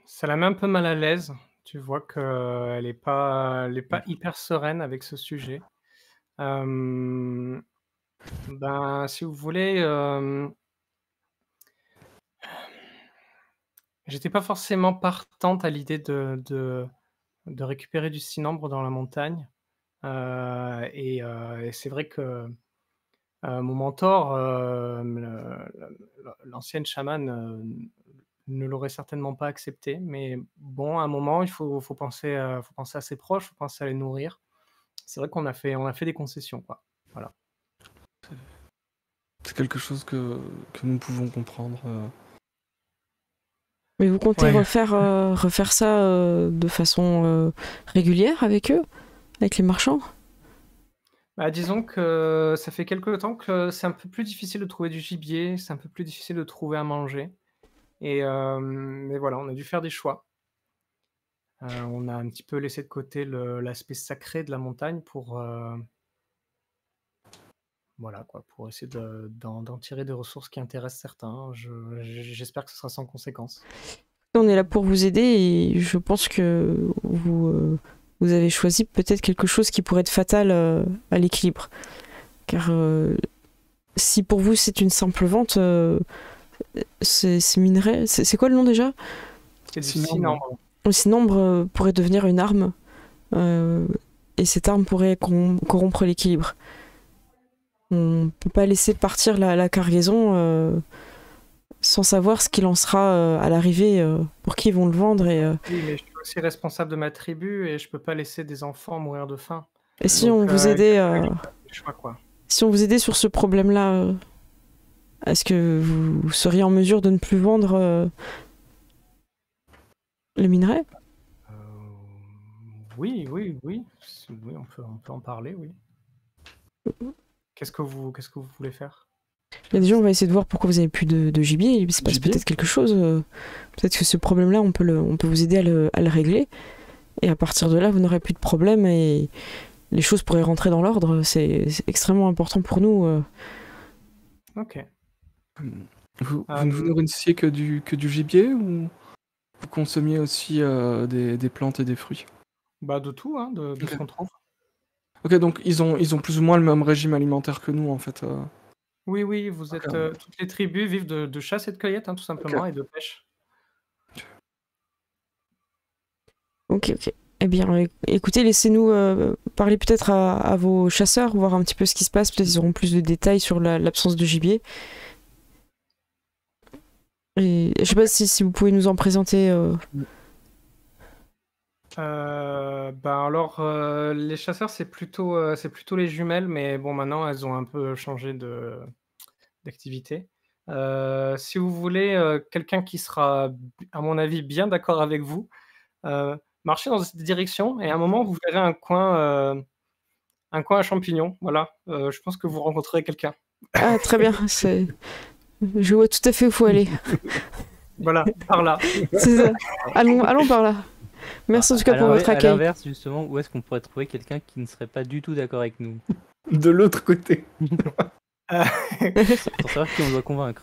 Ça la met un peu mal à l'aise. Tu vois qu'elle est pas hyper sereine avec ce sujet. Ben, si vous voulez, j'étais pas forcément partante à l'idée de récupérer du cyanambre dans la montagne. Et c'est vrai que, mon mentor, l'ancienne chamane, ne l'aurait certainement pas accepté. Mais bon, à un moment, faut penser à ses proches, faut penser à les nourrir. C'est vrai qu'on a fait des concessions, quoi. Voilà. C'est quelque chose que nous pouvons comprendre. Mais vous comptez Ouais. refaire ça de façon régulière avec eux, avec les marchands? Bah, disons que ça fait quelque temps que c'est un peu plus difficile de trouver du gibier, c'est un peu plus difficile de trouver à manger mais voilà, on a dû faire des choix. On a un petit peu laissé de côté l'aspect sacré de la montagne pour, voilà quoi, pour essayer d'en tirer des ressources qui intéressent certains. J'espère que ce sera sans conséquence. On est là pour vous aider et je pense que vous avez choisi peut-être quelque chose qui pourrait être fatal à l'équilibre. Car si pour vous c'est une simple vente, ces minerais, c'est quoi le nom déjà? C'est du Sinon, cyanambre. Le cyanambre pourrait devenir une arme euh, et cette arme pourrait corrompre l'équilibre. On peut pas laisser partir la cargaison sans savoir ce qu'il en sera à l'arrivée, pour qui ils vont le vendre Oui, mais je suis aussi responsable de ma tribu et je peux pas laisser des enfants mourir de faim. et si Donc on vous il aidait a fallu que je fasse des choix, quoi. si on vous aidait sur ce problème-là, est-ce que vous seriez en mesure de ne plus vendre le minerai? Heu, oui, oui, oui, oui, on peut en parler, oui. Qu'est-ce que vous voulez faire? Il y a des gens, on va essayer de voir pourquoi vous avez plus de gibier. Il se passe Gibier peut-être quelque chose. Peut-être que ce problème-là, on peut vous aider à le régler. Et à partir de là, vous n'aurez plus de problème et les choses pourraient rentrer dans l'ordre. C'est extrêmement important pour nous. OK. vous ne vous nourrissiez que du gibier ou vous consommiez aussi des plantes et des fruits? Bah, de tout, hein, de ce Ok. qu'on trouve. Ok, donc ils ont plus ou moins le même régime alimentaire que nous en fait. Oui, oui, vous êtes, Ok. toutes les tribus vivent de chasse et de cueillette, hein, tout Ok. simplement et de pêche. Ok, ok. Eh bien, écoutez, laissez-nous parler peut-être à vos chasseurs, voir un petit peu ce qui se passe. Peut-être ils auront plus de détails sur l'absence de gibier. Et je sais pas si vous pouvez nous en présenter. Ben, alors, les chasseurs, c'est plutôt les jumelles, mais bon, maintenant, elles ont un peu changé d'activité. Si vous voulez, quelqu'un qui sera, à mon avis, bien d'accord avec vous, heu, marchez dans cette direction et à un moment, vous verrez un coin à champignons, voilà. Je pense que vous rencontrerez quelqu'un. Ah, très bien. Je vois tout à fait où faut aller. Voilà, par là. C'est ça. Allons par là. Merci en tout cas pour votre À accueil. l'inverse, justement, où est-ce qu'on pourrait trouver quelqu'un qui ne serait pas du tout d'accord avec nous? De l'autre côté. Pour savoir qui on doit convaincre.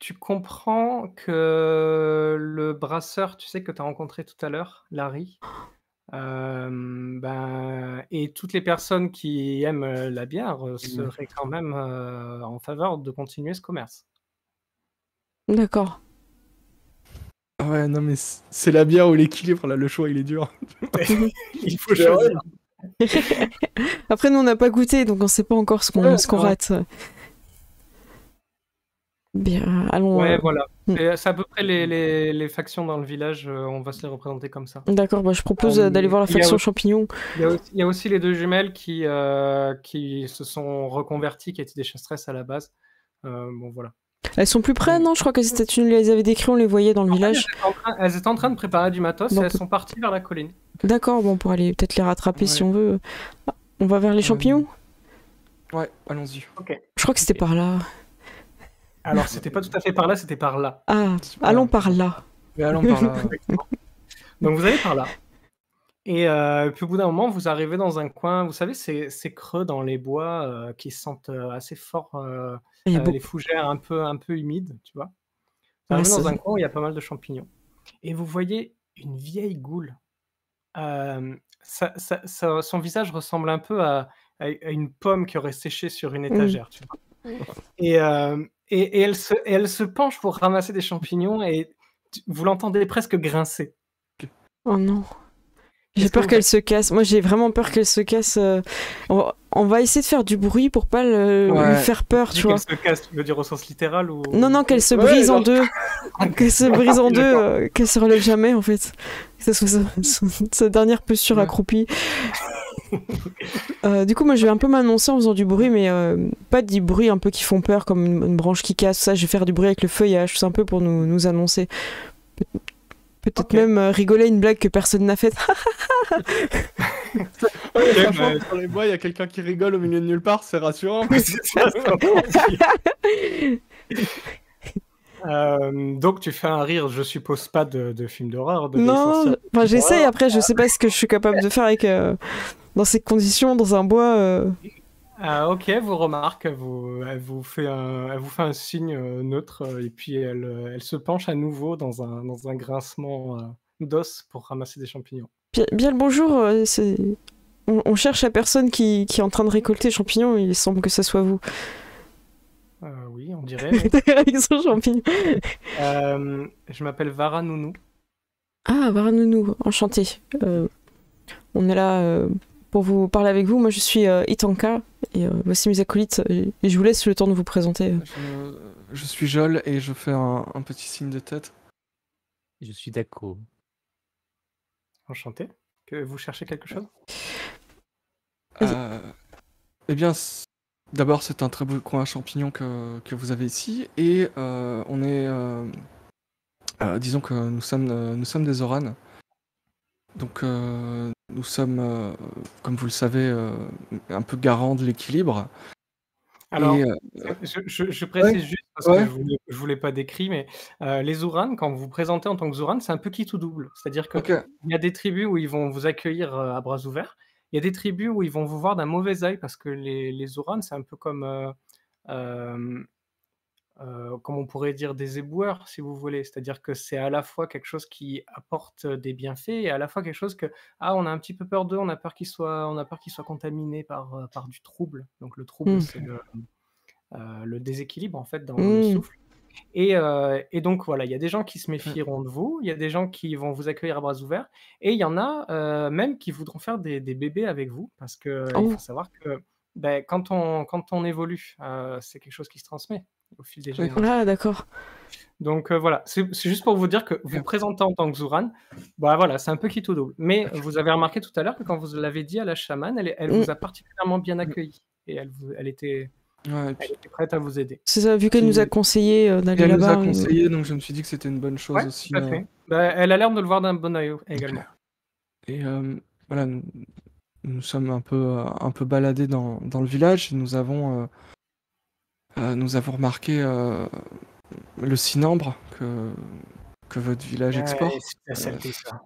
Tu comprends que le brasseur, tu sais, que tu as rencontré tout à l'heure, Larry, et toutes les personnes qui aiment la bière seraient quand même en faveur de continuer ce commerce. D'accord. Ah ouais, non, mais c'est la bière ou l'équilibre, là, le choix, il est dur. Il faut choisir. Après, nous, on n'a pas goûté, donc on sait pas encore ce qu'on rate. Bien, allons. Ouais, voilà. C'est à peu près les factions dans le village, on va se les représenter comme ça. D'accord, je propose d'aller voir la faction champignon. Il y a aussi les deux jumelles qui se sont reconverties, qui étaient des chasseresses à la base. Bon, voilà. Elles sont plus près, non? Je crois que c'était tu nous les avais décrits, on les voyait dans le village. Elles étaient en train de préparer du matos et elles sont parties vers la colline. D'accord, bon, pour aller peut-être les rattraper si on veut. On va vers les champignons? Ouais, allons-y. Ok. Je crois que c'était par là. Alors, c'était pas tout à fait par là, c'était par là. Ah, allons par là. Mais allons par là. Donc, vous allez par là. Et puis au bout d'un moment, vous arrivez dans un coin, vous savez, ces creux dans les bois qui sentent assez fort les fougères un peu humides, tu vois. Vous arrivez dans un coin où il y a pas mal de champignons. Et vous voyez une vieille goule. Son visage ressemble un peu à une pomme qui aurait séché sur une étagère, tu vois. Et elle se penche pour ramasser des champignons et vous l'entendez presque grincer. Oh non. J'ai peur qu'elle se casse. Moi, j'ai vraiment peur qu'elle se casse. On va essayer de faire du bruit pour pas lui faire peur, tu vois. Qu'elle se casse, tu veux dire au sens littéral ou... Non, qu'elle se brise en deux. Qu'elle se brise en deux, qu'elle se relève jamais, en fait. Que ce soit sa dernière posture accroupie. Du coup, moi, je vais un peu m'annoncer en faisant du bruit, mais pas du bruit un peu qui font peur, comme une branche qui casse, ça. Je vais faire du bruit avec le feuillage, tout un peu pour nous annoncer. Peut-être même rigoler une blague que personne n'a faite. Franchement, sur les bois, il y a quelqu'un qui rigole au milieu de nulle part, c'est rassurant. Donc tu fais un rire, je suppose pas de film d'horreur. Non, enfin, j'essaye. Après, je sais pas ce que je suis capable de faire avec dans ces conditions, dans un bois. Ok, vous remarque, elle vous fait un signe neutre et puis elle se penche à nouveau dans un grincement d'os pour ramasser des champignons. Bien le bonjour, on cherche la personne qui est en train de récolter les champignons, il semble que ça soit vous. Oui, on dirait. Avec son champignon. Je m'appelle Varanounou. Ah, Varanounou, enchanté. On est là pour vous parler avec vous. Moi, je suis Itanka et voici mes acolytes. Et je vous laisse le temps de vous présenter. Je suis Jol et je fais un petit signe de tête. Je suis Dako. Enchanté. Que vous cherchez quelque chose? Eh bien, d'abord, c'est un très beau coin à champignons que vous avez ici. Et on est... disons que nous sommes des Zoranes. Donc, nous sommes, comme vous le savez, un peu garants de l'équilibre. Alors, je précise juste, parce que je vous l'ai pas décrit, mais les Zoranes, quand vous vous présentez en tant que Zoranes, c'est un peu qui tout double. C'est-à-dire qu'il y a des tribus où ils vont vous accueillir à bras ouverts. Il y a des tribus où ils vont vous voir d'un mauvais œil, parce que les Zoranes, c'est un peu comme on pourrait dire des éboueurs, si vous voulez. C'est-à-dire que c'est à la fois quelque chose qui apporte des bienfaits et à la fois quelque chose que, on a un petit peu peur d'eux, on a peur qu'ils soient contaminés par du trouble. Donc le trouble, c'est le déséquilibre, en fait, dans le souffle. Et donc voilà, il y a des gens qui se méfieront de vous, il y a des gens qui vont vous accueillir à bras ouverts, et il y en a même qui voudront faire des bébés avec vous, parce qu'il faut savoir que quand on évolue, c'est quelque chose qui se transmet au fil des générations. Ah, d'accord. Donc voilà, c'est juste pour vous dire que vous présentez en tant que Zoran, voilà, c'est un peu qui tout double. Mais vous avez remarqué tout à l'heure que quand vous l'avez dit à la chamane, elle vous a particulièrement bien accueilli, et elle était prête à vous aider. C'est ça, vu qu'elle nous a conseillé d'aller là-bas. Elle nous a conseillé, donc je me suis dit que c'était une bonne chose aussi. Tout à fait. Elle a l'air de le voir d'un bon œil également. Et voilà, nous sommes un peu baladés dans le village et nous avons nous avons remarqué le cyanambre que votre village Ouais, exporte. c'est de la saleté, ça.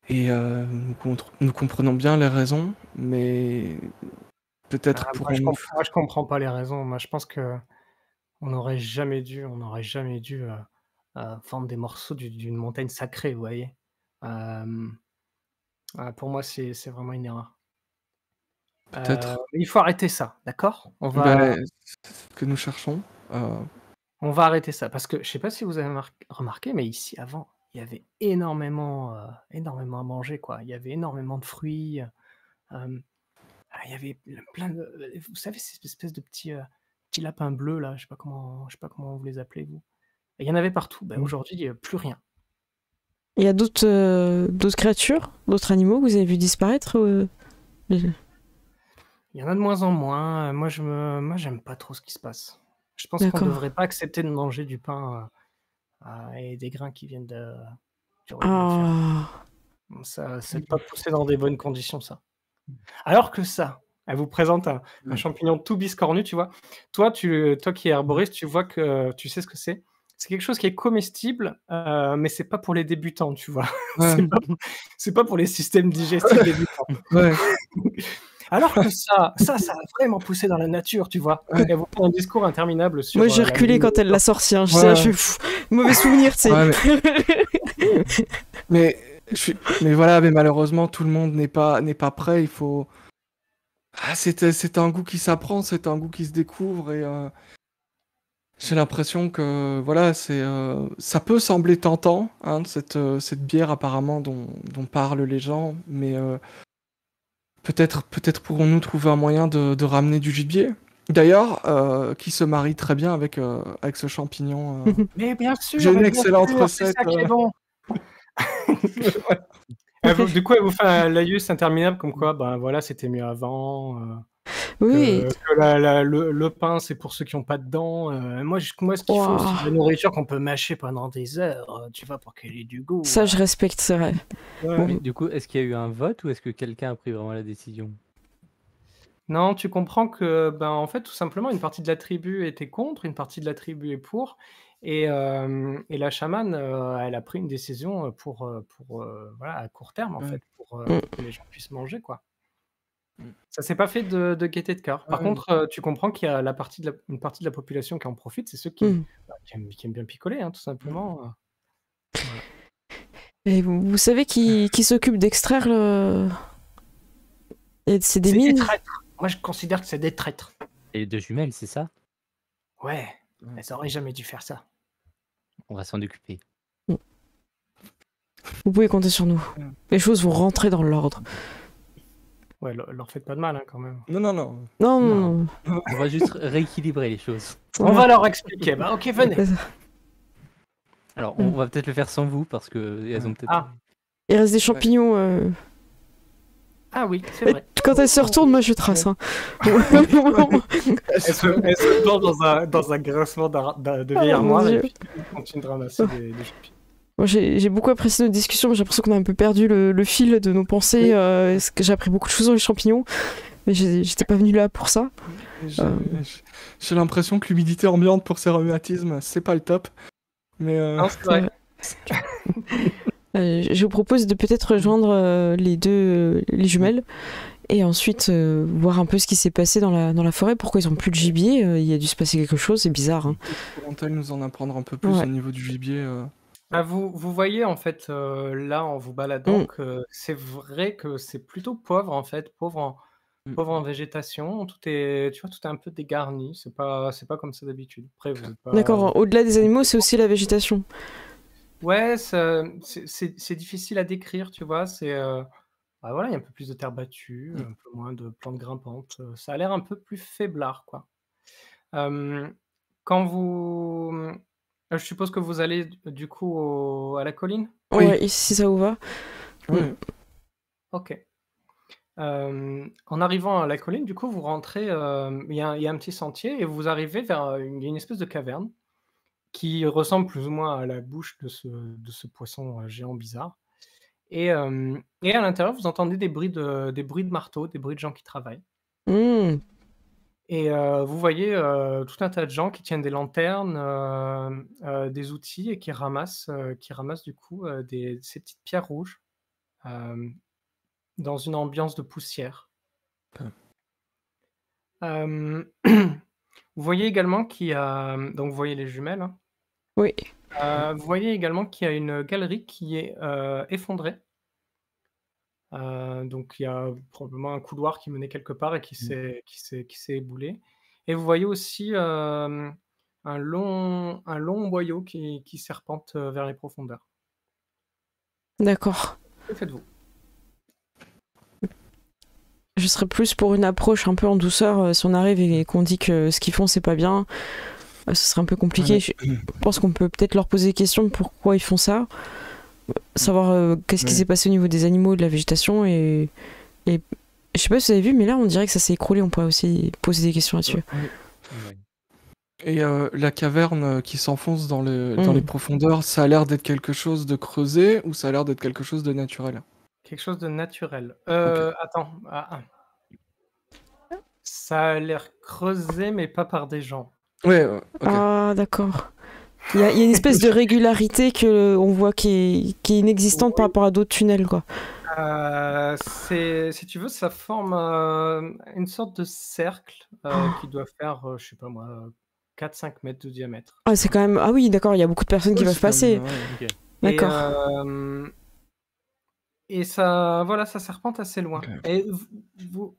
Et nous comprenons bien les raisons, mais peut-être pourrons-nous... Moi, je comprends pas les raisons. Moi, je pense que on n'aurait jamais dû vendre des morceaux d'une montagne sacrée, vous voyez. Pour moi, c'est vraiment une erreur. Peut-être. Il faut arrêter ça, d'accord? Ben, c'est ce que nous cherchons. On va arrêter ça parce que je sais pas si vous avez remarqué, mais ici avant, il y avait énormément à manger, quoi. Il y avait énormément de fruits. Il y avait plein de, vous savez, ces espèces de petits lapins bleus là, je sais pas comment vous les appelez vous. Il y en avait partout. Ben, aujourd'hui, il y a plus rien. Il y a d'autres créatures, d'autres animaux que vous avez vu disparaître Il y en a de moins en moins. Moi, j'aime pas trop ce qui se passe. Je pense qu'on D'accord. devrait pas accepter de manger du pain et des grains qui viennent du royaume des fers. Ah, Ça, c'est pas poussé dans des bonnes conditions, ça. Alors que ça, elle vous présente un champignon tout biscornu, tu vois. Toi qui es herboriste, tu vois que tu sais ce que c'est. C'est quelque chose qui est comestible, mais c'est pas pour les débutants, tu vois. Ouais. C'est pas pour les systèmes digestifs débutants. Ouais. Alors que ça a vraiment poussé dans la nature, tu vois. Ouais. Elle vous fait un discours interminable sur. moi j'ai reculé quand elle l'a sorti. Hein. Ouais. Je fais mauvais souvenir, tu sais. Ouais, mais voilà, mais malheureusement tout le monde n'est pas prêt. Il faut. C'est un goût qui s'apprend, c'est un goût qui se découvre et j'ai l'impression que voilà, ça peut sembler tentant, hein, cette bière apparemment dont parlent les gens, mais peut-être pourrons-nous trouver un moyen de ramener du gibier. D'ailleurs, qui se marie très bien avec ce champignon. Mais bien sûr. J'ai une bien excellente sûr, recette. C'est ça qui est bon. Du coup, elle vous fait un laïus interminable comme quoi, ben voilà, c'était mieux avant. Oui. Que le pain, c'est pour ceux qui n'ont pas de dents. Moi, ce qu'il faut, c'est de la nourriture qu'on peut mâcher pendant des heures, tu vois, pour qu'elle ait du goût. Ça, je respecte, c'est vrai. Ouais. Mais du coup, est-ce qu'il y a eu un vote ou est-ce que quelqu'un a pris vraiment la décision? Non, tu comprends que, ben, en fait, tout simplement, une partie de la tribu était contre, une partie de la tribu est pour, et la chamane, elle a pris une décision pour voilà, à court terme, en fait, pour que les gens puissent manger, quoi. Ça s'est pas fait de gaieté de cœur. Par contre, tu comprends qu'il y a une partie de la population qui en profite, c'est ceux qui aiment bien picoler, hein, tout simplement. Voilà. Et vous savez qui s'occupe d'extraire le. C'est des C'est des mines. traîtres. Moi, je considère que c'est des traîtres. Et les deux jumelles, c'est ça? Ouais, elles auraient jamais dû faire ça. On va s'en occuper. Vous pouvez compter sur nous. Les choses vont rentrer dans l'ordre. Ouais, leur faites pas de mal, hein, quand même. Non. Non. On va juste rééquilibrer les choses. On va leur expliquer. Bah, ok, venez. Alors, on va peut-être le faire sans vous parce que elles ont peut-être. Ah. Il reste des champignons. Ah oui, c'est vrai. Quand elle se retourne, moi je trace. Hein. Elle se plonge dans un grincement de vieille armoire et puis elle continue de ramasser des champignons. Moi, j'ai beaucoup apprécié notre discussion, mais j'ai l'impression qu'on a un peu perdu le fil de nos pensées. Parce que j'ai appris beaucoup de choses sur les champignons, mais j'étais pas venu là pour ça. J'ai l'impression que l'humidité ambiante pour ces rhumatismes, c'est pas le top. Mais Non, c'est vrai. Je vous propose de peut-être rejoindre les jumelles et ensuite voir un peu ce qui s'est passé dans la forêt. Pourquoi ils ont plus de gibier? Il y a dû se passer quelque chose, c'est bizarre. Hein. Pourront-elles nous en apprendre un peu plus au niveau du gibier Ah, vous voyez en fait là en vous baladant que c'est vrai que c'est plutôt pauvre en fait, pauvre en végétation. Tout est, tu vois, tout est un peu dégarni. C'est pas comme ça d'habitude. Après, vous êtes pas. D'accord. Au-delà des animaux, c'est aussi la végétation. Ouais, c'est difficile à décrire, tu vois. Bah voilà, il y a un peu plus de terre battue, un peu moins de plantes grimpantes. Ça a l'air un peu plus faiblard, quoi. Quand vous, je suppose que vous allez du coup à la colline? Oui. Ouais, si ça vous va. Ok. En arrivant à la colline, du coup, vous rentrez. Il y a un petit sentier et vous arrivez vers une espèce de caverne qui ressemble plus ou moins à la bouche de ce poisson géant bizarre. Et à l'intérieur, vous entendez des bruits de marteau, des bruits de gens qui travaillent. Et vous voyez tout un tas de gens qui tiennent des lanternes, des outils et qui ramassent du coup ces petites pierres rouges euh, dans une ambiance de poussière. Ok. Euh, Vous voyez également qu'il y a, donc vous voyez les jumelles, hein. Oui. Vous voyez également qu'il y a une galerie qui est effondrée. Donc il y a probablement un couloir qui menait quelque part et qui s'est éboulé. Et vous voyez aussi un long boyau qui serpente vers les profondeurs. D'accord. Que faites-vous? Je serais plus pour une approche un peu en douceur. Si on arrive et qu'on dit que ce qu'ils font, c'est pas bien, ce serait un peu compliqué. Ouais, Je pense qu'on peut peut-être leur poser des questions de pourquoi ils font ça. Savoir qu'est-ce qui Ouais. s'est passé au niveau des animaux, de la végétation. Et je sais pas si vous avez vu, mais là, on dirait que ça s'est écroulé. On pourrait aussi poser des questions là-dessus. Ouais. Et la caverne qui s'enfonce dans les profondeurs, ça a l'air d'être quelque chose de creusé ou ça a l'air d'être quelque chose de naturel? Quelque chose de naturel. Ok. Attends. Ça a l'air creusé, mais pas par des gens. Ouais, ok. Ah, d'accord. Il y a une espèce de régularité que on voit qui est inexistante par rapport à d'autres tunnels, quoi. Si tu veux, ça forme une sorte de cercle qui doit faire, je sais pas moi, 4-5 mètres de diamètre. Ah, c'est quand même. Ah oui, d'accord, il y a beaucoup de personnes qui Ouais, peuvent c'est quand passer. même, ouais. Ok. D'accord. Et ça, voilà, ça serpente assez loin. Ok. Et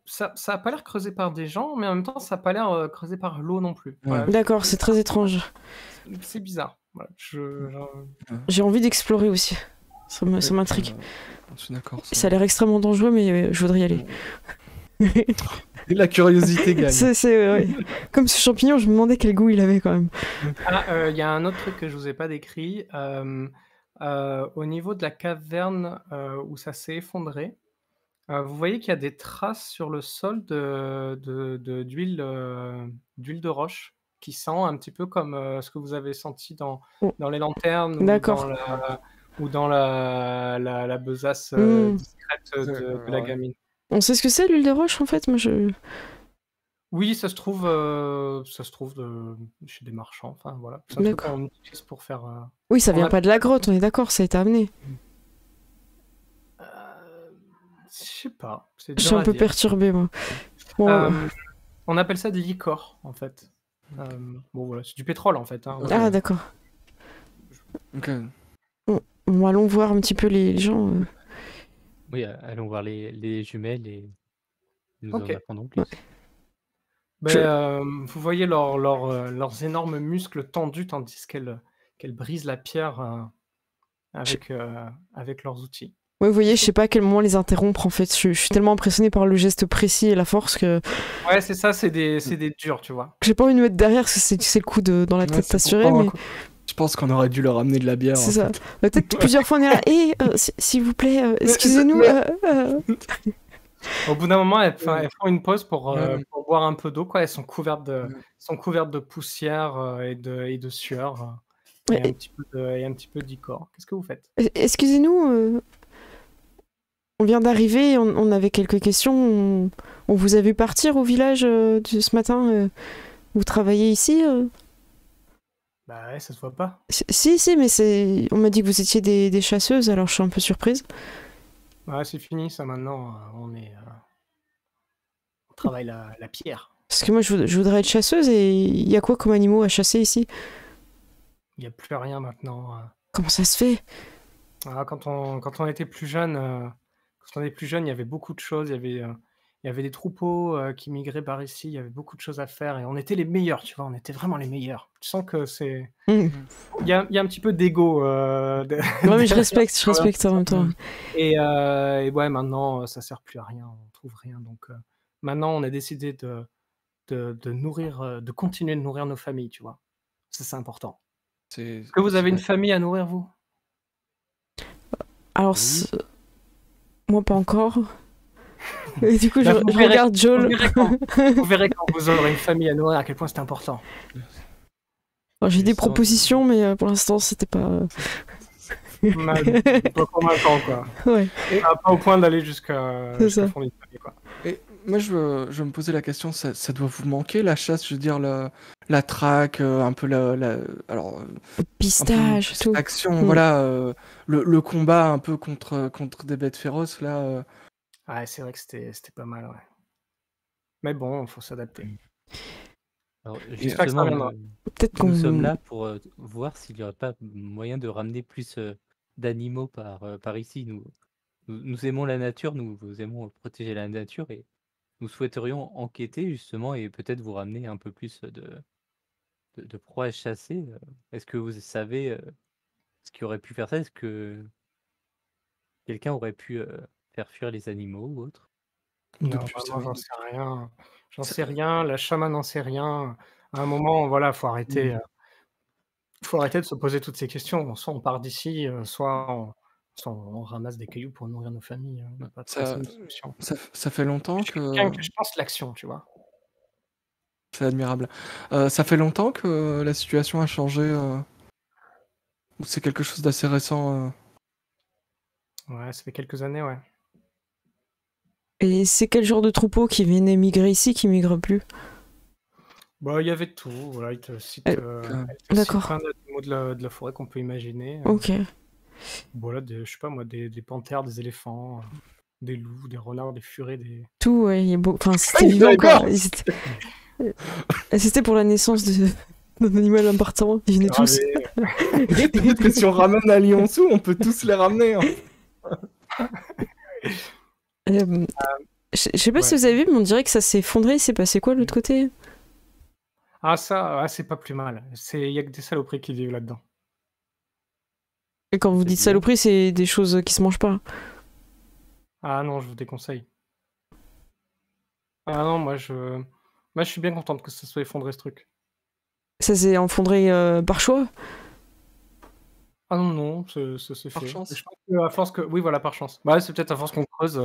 ça a pas l'air creusé par des gens, mais en même temps, ça a pas l'air creusé par l'eau non plus. Voilà, D'accord, c'est très étrange. c'est bizarre. Voilà, J'ai envie d'explorer aussi. Ça m'intrigue. Je suis d'accord. Ça a l'air extrêmement dangereux, mais je voudrais y aller. Et la curiosité gagne. Ouais. Comme ce champignon, je me demandais quel goût il avait quand même. Il y a un autre truc que je vous ai pas décrit. Au niveau de la caverne où ça s'est effondré, vous voyez qu'il y a des traces sur le sol d'huile de roche qui sent un petit peu comme ce que vous avez senti dans les lanternes D'accord. ou dans la besace discrète de la gamine. On sait ce que c'est l'huile de roche en fait. Moi, Oui, ça se trouve chez des marchands. Enfin voilà, c'est un truc D'accord. qu'on utilise pour faire. Oui, ça On vient a- pas de la grotte, on est d'accord, ça a été amené. Je sais pas, c'est Je suis dur un à peu dire. perturbée, moi. Bon, On appelle ça de l'icor en fait. Bon voilà, c'est du pétrole en fait, hein. Ah, d'accord. Ok. Bon, allons voir un petit peu les gens. Oui, allons voir les jumelles et nous Ok. en apprendrons plus. Vous voyez leurs énormes muscles tendus tandis qu'elles brisent la pierre avec leurs outils. Ouais, vous voyez, je sais pas à quel moment les interrompre en fait. Je suis tellement impressionnée par le geste précis et la force que Ouais, c'est ça, c'est des durs, tu vois. j'ai pas envie de me mettre derrière parce que c'est le coup dans la Ouais, tête c'est pour assurée, prendre un mais coup. Je pense qu'on aurait dû leur amener de la bière. c'est en ça. fait. Peut-être plusieurs fois on est là. Et s'il vous plaît, excusez-nous. Au bout d'un moment, elles font une pause pour Ouais. boire un peu d'eau, quoi. Elles sont couvertes Ouais. de poussière et de sueur Ouais. et un petit peu d'icor. Qu'est-ce que vous faites? Excusez-nous, on vient d'arriver, on avait quelques questions. On vous a vu partir au village ce matin. Vous travaillez ici Bah ouais, ça se voit pas. Si, mais on m'a dit que vous étiez des chasseuses, alors je suis un peu surprise. Ouais, c'est fini ça maintenant. On travaille la pierre. Parce que moi, je voudrais être chasseuse et il y a quoi comme animaux à chasser ici? Il n'y a plus rien maintenant. Comment ça se fait? Quand on était plus jeune, il y avait beaucoup de choses. Il y avait des troupeaux qui migraient par ici. Il y avait beaucoup de choses à faire et on était les meilleurs, tu vois. On était vraiment les meilleurs. Tu sens que c'est. Il y a un petit peu d'ego. Ouais, mais je respecte en même temps. Et ouais, maintenant, ça sert plus à rien. On trouve rien. Donc maintenant, on a décidé de nourrir, de continuer de nourrir nos familles, tu vois. Ça, c'est important. Est-ce que vous avez une famille à nourrir, vous? Alors, Oui. moi pas encore. Et du coup, Bah, je regarde Joel. Vous verrez quand vous aurez une famille à nourrir à quel point c'est important. Alors, j'ai des Je sens- propositions, mais pour l'instant, c'était pas. Pas convaincant, quoi. Ouais. Pas au point d'aller jusqu'à C'est ça. fond d'une famille, quoi. moi, je me posais la question, ça doit vous manquer la chasse, je veux dire, la traque, un peu alors, un peu Pistage, plus tout. l'action, Mm. voilà, le combat un peu contre des bêtes féroces, là. Ouais, c'est vrai que c'était pas mal, ouais. Mais bon, faut s'adapter. Alors J'espère que ça justement, reviendra. Peut-être nous sommes qu'on. là pour voir s'il n'y aurait pas moyen de ramener plus d'animaux par ici. Nous aimons la nature, nous aimons protéger la nature et nous souhaiterions enquêter justement et peut-être vous ramener un peu plus de proies à chasser. Est-ce que vous savez ce qui aurait pu faire ça? Est-ce que quelqu'un aurait pu faire fuir les animaux ou autre? Non, Depuis, ça vraiment, oui, j'en sais rien. J'en ça- sais rien, la chamane n'en sait rien. À un moment, voilà, faut arrêter de se poser toutes ces questions. Soit on part d'ici, soit on ramasse des cailloux pour nourrir nos familles, il y a pas ça, 36 000 solutions. ça fait longtemps Je suis quelqu'un que... que je pense l'action, tu vois? C'est admirable. Ça fait longtemps que la situation a changé, ou c'est quelque chose d'assez récent? Ouais, ça fait quelques années, ouais. Et c'est quel genre de troupeau qui venait migrer ici qui migre plus? Bah, il y avait de tout, voilà, Euh, Que- elle te cite D'accord. plein d'animaux de la forêt qu'on peut imaginer, Ok. voilà, je sais pas moi, des panthères, des éléphants, des loups, des renards, des furets, des Tout, ouais. Enfin, Ah, c'était il vivant, avait quoi. peur! C'était pour la naissance d'un animal important. Ils venaient tous. gravés. Peut-être que si on ramène un lionceau, on peut tous les ramener, hein. Euh, je sais pas si Ouais. vous avez vu, mais on dirait que ça s'est effondré. Il s'est passé quoi de l'autre côté? Ah ça, c'est pas plus mal. Il y a que des saloperies qui vivent là-dedans. Et quand vous dites C'est-à-dire? saloperie, c'est des choses qui se mangent pas. Ah non, je vous déconseille. Ah non, moi je suis bien contente que ça soit effondré ce truc. Ça s'est effondré par choix. Ah non, non, ça s'est Par fait. chance. Je pense qu'à force que oui, voilà, par chance. Bah, c'est peut-être à force qu'on creuse,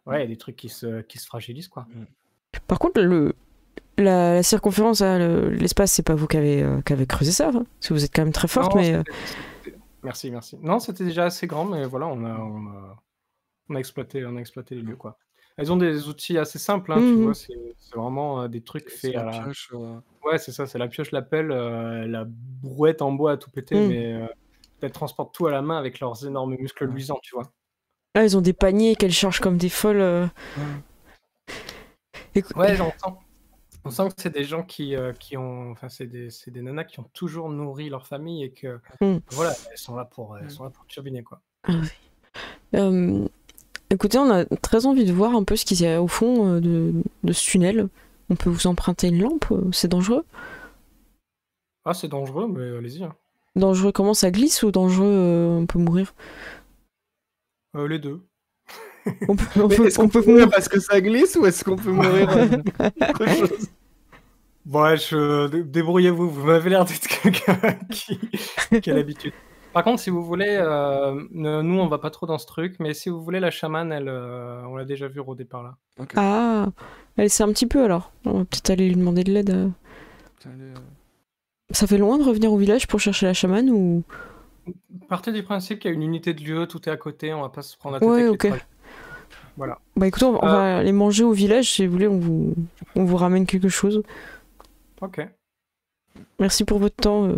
ouais, il y a des trucs qui se fragilisent, quoi. Par contre, la circonférence, hein, l'espace, c'est pas vous qui avez creusé ça. Hein. Parce que vous êtes quand même très forte, Non, mais. merci, merci. Non, c'était déjà assez grand, mais voilà, on a exploité les lieux, quoi. Elles ont des outils assez simples, hein, tu Mhm. vois? C'est vraiment, des trucs C'est faits la à la pioche. ouais, c'est ça, c'est la pioche, la pelle, la brouette en bois à tout péter, Mhm. mais elles transportent tout à la main avec leurs énormes muscles Ouais. luisants, tu vois? Là, ils ont des paniers qu'elles chargent comme des folles. Écou- Ouais, on sent que c'est des gens qui ont enfin, c'est des nanas qui ont toujours nourri leur famille et que, Mhm. voilà, elles sont là pour turbiner, quoi. Ah oui. Euh, Écoutez, on a très envie de voir un peu ce qu'il y a au fond de ce tunnel. On peut vous emprunter une lampe, c'est dangereux? Ah, c'est dangereux, mais allez-y, hein. Dangereux comment ça glisse ou dangereux on peut mourir? Les 2. On peut, on Mais peut, est-ce on qu'on peut peut mourir mourir. parce que ça glisse ou est-ce qu'on peut mourir autre chose? Ouais, débrouillez-vous, vous m'avez l'air d'être quelqu'un qui a l'habitude. Par contre, si vous voulez, nous, on va pas trop dans ce truc, mais si vous voulez, la chamane, elle, on l'a déjà vue rôder par là. Ok. Ah, elle sait un petit peu alors. On va peut-être aller lui demander de l'aide. Putain, Ça fait loin de revenir au village pour chercher la chamane ou... Partez du principe qu'il y a une unité de lieu, tout est à côté, on va pas se prendre la tête Ouais, avec les ok. trajets. Voilà. Bah écoutez, on va aller manger au village si vous voulez, on vous ramène quelque chose. OK. Merci pour votre temps.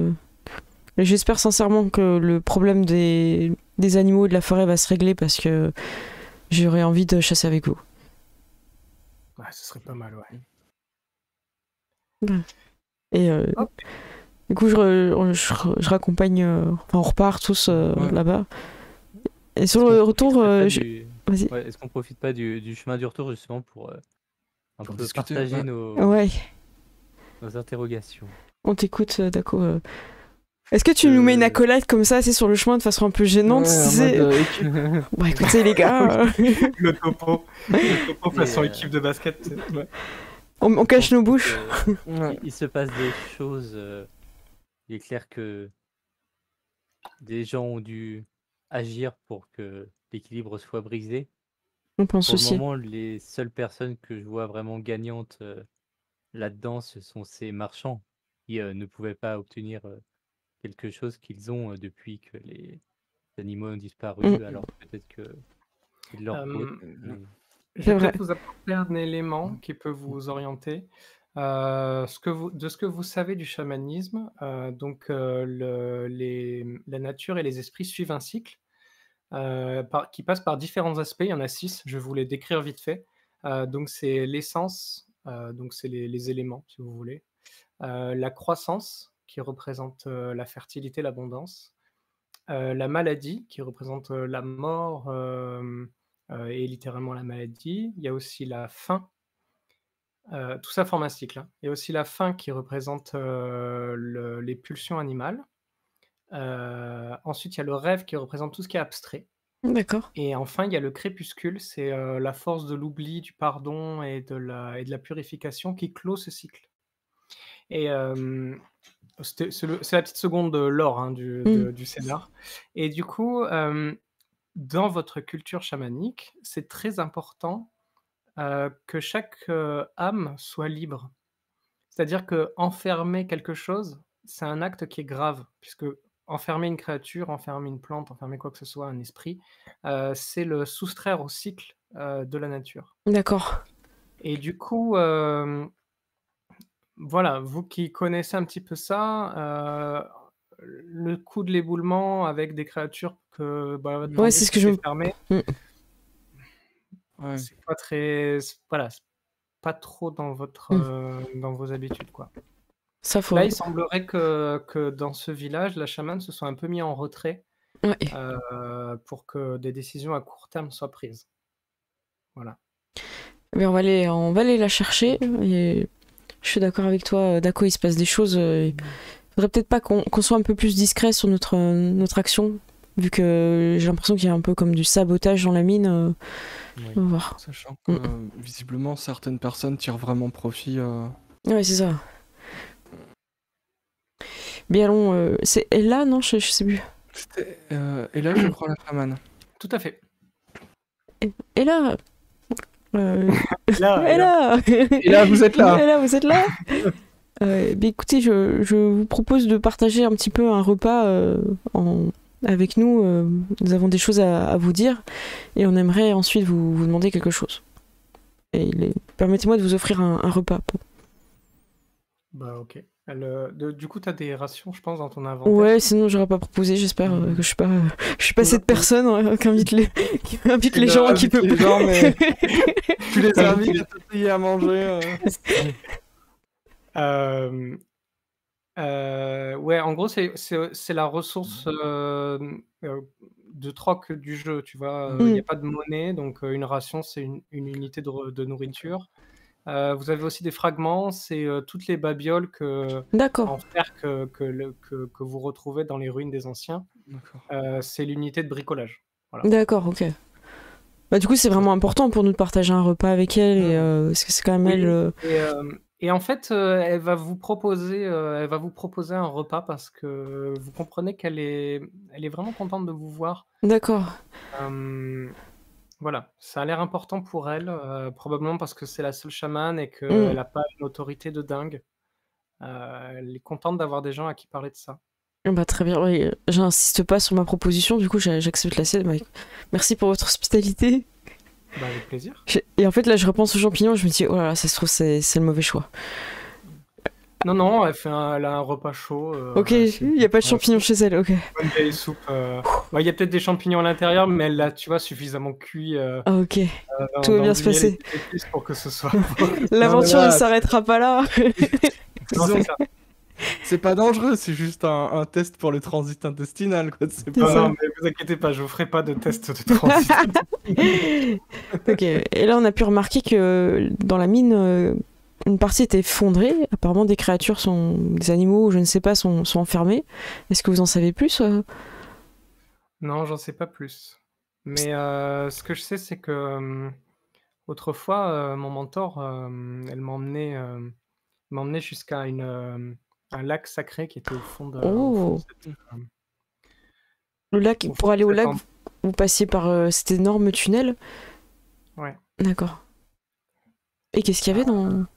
Et j'espère sincèrement que le problème des animaux et de la forêt va se régler parce que j'aurais envie de chasser avec vous. Ouais, ce serait pas mal, ouais. Et Hop. du coup, je raccompagne. Enfin, on repart tous Ouais. là-bas. Et sur Est-ce le qu'on retour, profiterait pas vas-y. ouais, est-ce qu'on profite pas du chemin du retour justement pour un Pour peu discuter, partager ouais. Ouais, nos interrogations? on t'écoute, d'accord. Est-ce que tu nous mets une accolade comme ça, c'est sur le chemin de façon un peu gênante, Ouais, en c'est... mode, équipe. Bah écoutez les gars, Le topo. Le topo Mais, façon équipe de basket. Ouais. on cache nos bouches. Ouais. Il se passe des choses. Il est clair que des gens ont dû agir pour que l'équilibre soit brisé. On pense Pour le aussi. moment, les seules personnes que je vois vraiment gagnantes là-dedans, ce sont ces marchands qui ne pouvaient pas obtenir quelque chose qu'ils ont depuis que les animaux ont disparu. Mm. Alors peut-être que c'est de leur faute. Euh, Mais Je C'est vais vrai. peut-être vous apporter un élément qui peut vous orienter. Ce que vous savez du chamanisme, donc la nature et les esprits suivent un cycle qui passe par différents aspects. Il y en a 6, je vais vous les décrire vite fait. Donc c'est l'essence, donc c'est les éléments, si vous voulez. La croissance, qui représente la fertilité, l'abondance. La maladie, qui représente la mort et littéralement la maladie. Il y a aussi la faim. Tout ça forme un cycle, hein. Il y a aussi la faim qui représente les pulsions animales. Ensuite, il y a le rêve qui représente tout ce qui est abstrait. D'accord. Et enfin, il y a le crépuscule, c'est la force de l'oubli, du pardon et de la purification qui clôt ce cycle. Et c'est la petite seconde lore hein, Mm. du scénar. Et du coup, dans votre culture chamanique, c'est très important que chaque âme soit libre. C'est-à-dire qu'enfermer quelque chose, c'est un acte qui est grave, puisque enfermer une créature, enfermer une plante, enfermer quoi que ce soit, un esprit, c'est le soustraire au cycle de la nature. D'accord. Et du coup, voilà, vous qui connaissez un petit peu ça, le coup de l'éboulement avec des créatures que bah, votre Ouais, point de c'est vue ce que c'est fermé, Mm. Ouais. c'est pas très, voilà, c'est pas trop Mm. dans vos habitudes, quoi. Ça faut. Là, il semblerait que dans ce village, la chamane se soit un peu mis en retrait Ouais. pour que des décisions à court terme soient prises. Voilà. Mais on va aller la chercher. Et je suis d'accord avec toi, Dako, il se passe des choses. Il faudrait peut-être pas qu'on soit un peu plus discret sur notre action, vu que j'ai l'impression qu'il y a un peu comme du sabotage dans la mine. Oui. On va voir. Sachant que visiblement certaines personnes tirent vraiment profit. Ouais, c'est ça. Bien allons. C'est Ella, non, je sais plus. C'était Ella, je crois, la chamane. Tout à fait. Ella. Là, Ella. Et là, vous êtes là. Ella, vous êtes là. Écoutez, je vous propose de partager un petit peu un repas avec nous. Nous avons des choses à vous dire et on aimerait ensuite vous demander quelque chose. Permettez-moi de vous offrir un repas. bah ok. Du coup, tu as des rations, je pense, dans ton inventaire. Ouais, sinon j'aurais pas proposé. J'espère que je suis pas cette personne qui invite les gens qui peut. Les gens, mais tu les invites à te payer à manger. Ouais, en gros, c'est la ressource de troc du jeu, tu vois. Il n'y a pas de monnaie, donc une ration, c'est une unité de nourriture. Vous avez aussi des fragments, c'est toutes les babioles D'accord. en fer que vous retrouvez dans les ruines des anciens. C'est l'unité de bricolage. Voilà. D'accord, ok. Bah, du coup, c'est vraiment important pour nous de partager un repas avec elle, parce que c'est quand même elle. Et en fait, elle va vous proposer un repas parce que vous comprenez qu'elle est vraiment contente de vous voir. D'accord. Voilà, ça a l'air important pour elle, probablement parce que c'est la seule chamane et qu'elle n'a pas une autorité de dingue. Elle est contente d'avoir des gens à qui parler de ça. Bah, très bien, oui. J'insiste pas sur ma proposition, du coup j'accepte la sienne. Merci pour votre hospitalité. Bah, avec plaisir. Et en fait là je repense aux champignons, je me dis oh là là, ça se trouve c'est le mauvais choix. Non, elle a un repas chaud. Ok, il n'y a pas de champignons chez elle, ok. Une vieille soupe. Il y a peut-être des champignons à l'intérieur, mais elle l'a, tu vois, suffisamment cuit. Ah, ok, tout va bien se passer. Pour que ce soit. L'aventure ne s'arrêtera pas là. Non, c'est ça. C'est pas dangereux, c'est juste un test pour le transit intestinal, quoi. Non, mais vous inquiétez pas, je vous ferai pas de test de transit. Ok, et là on a pu remarquer que dans la mine, une partie était effondrée. Apparemment des créatures des animaux, je ne sais pas, sont enfermés. Est-ce que vous en savez plus Non, j'en sais pas plus. Mais ce que je sais, c'est que autrefois, mon mentor, elle m'emmenait jusqu'à un lac sacré qui était au fond de. Oh. Le lac, pour aller au lac, vous passiez par cet énorme tunnel. Ouais. D'accord. Et qu'est-ce qu'il y avait dans...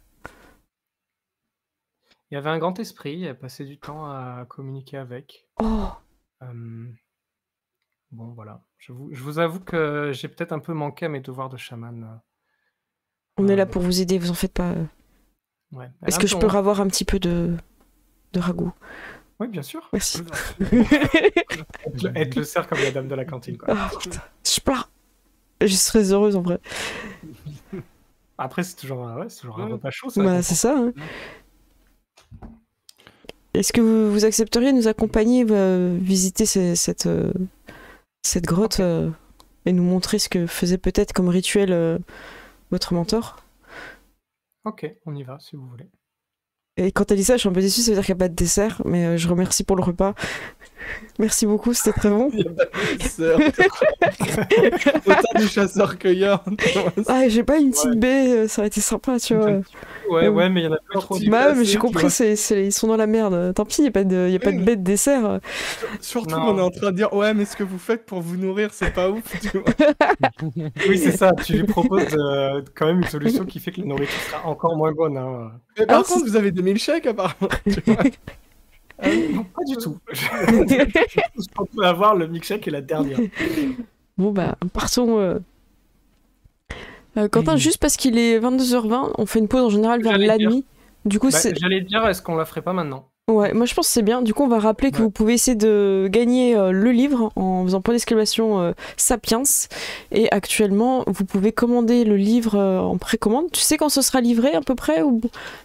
Il y avait un grand esprit, elle passait du temps à communiquer avec. Oh. Bon, voilà. Je vous avoue que j'ai peut-être un peu manqué à mes devoirs de chaman On est là pour vous aider, vous en faites pas. Ouais. Est-ce que je peux avoir un petit peu de ragoût? Oui, bien sûr. Merci. Elle te le sert comme la dame de la cantine, quoi. Ah, putain, je pars. Je serais heureuse en vrai. Après, c'est toujours un repas chaud, ça. Bah, c'est ça. Hein. Est-ce que vous accepteriez de nous accompagner visiter cette grotte et nous montrer ce que faisait peut-être comme rituel votre mentor? Ok, on y va, si vous voulez. Et quand elle dit ça, je suis un peu déçue, ça veut dire qu'il n'y a pas de dessert, mais je remercie pour le repas. Merci beaucoup, c'était très bon. Il y a pas de dessert. Autant du chasseur-cueilleur. Ah, j'ai pas une petite baie, ça aurait été sympa, tu vois. Ouais, mais il y en a plus trop. Bah, mais j'ai compris, ils sont dans la merde. Tant pis, il n'y a pas de baie de dessert. Surtout Non. qu'on est en train de dire ouais, mais ce que vous faites pour vous nourrir, c'est pas ouf, tu vois. Oui, c'est ça. Tu lui proposes quand même une solution qui fait que la nourriture sera encore moins bonne. Hein. Mais par contre, vous avez des milkshakes apparemment. Tu vois. Non, pas du tout. Je peux avoir le milkshake et la dernière. Bon, bah, partons. Quentin, juste parce qu'il est 22h20, on fait une pause en général vers J'allais la dire. nuit. Du coup, Bah, c'est. j'allais te dire, est-ce qu'on la ferait pas maintenant? Ouais, moi je pense que c'est bien. Du coup, on va rappeler que vous pouvez essayer de gagner le livre en faisant point d'exclamation Sapiens. Et actuellement, vous pouvez commander le livre en précommande. Tu sais quand ce sera livré à peu près ou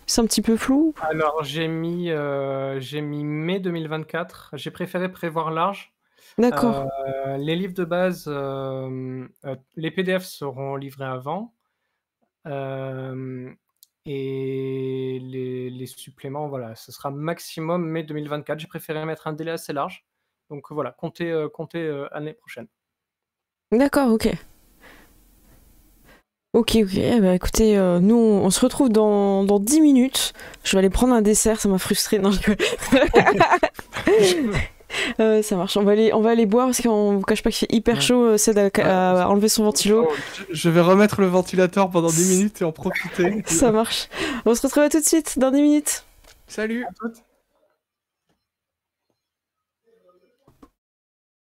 c'est un petit peu flou? Alors, j'ai mis mai 2024. J'ai préféré prévoir large. D'accord. Les livres de base, les PDF seront livrés avant. Et les suppléments, voilà, ce sera maximum mai 2024. J'ai préféré mettre un délai assez large. Donc voilà, comptez année prochaine. D'accord, ok. Ok, bah écoutez, nous on se retrouve dans 10 minutes. Je vais aller prendre un dessert, ça m'a frustré. Non, ça marche, on va aller boire parce qu'on vous cache pas qu'il fait hyper chaud, c'est à enlever son ventilo. Je vais remettre le ventilateur pendant 10 minutes et en profiter. Ça marche. On se retrouve à tout de suite dans 10 minutes. Salut. À toutes.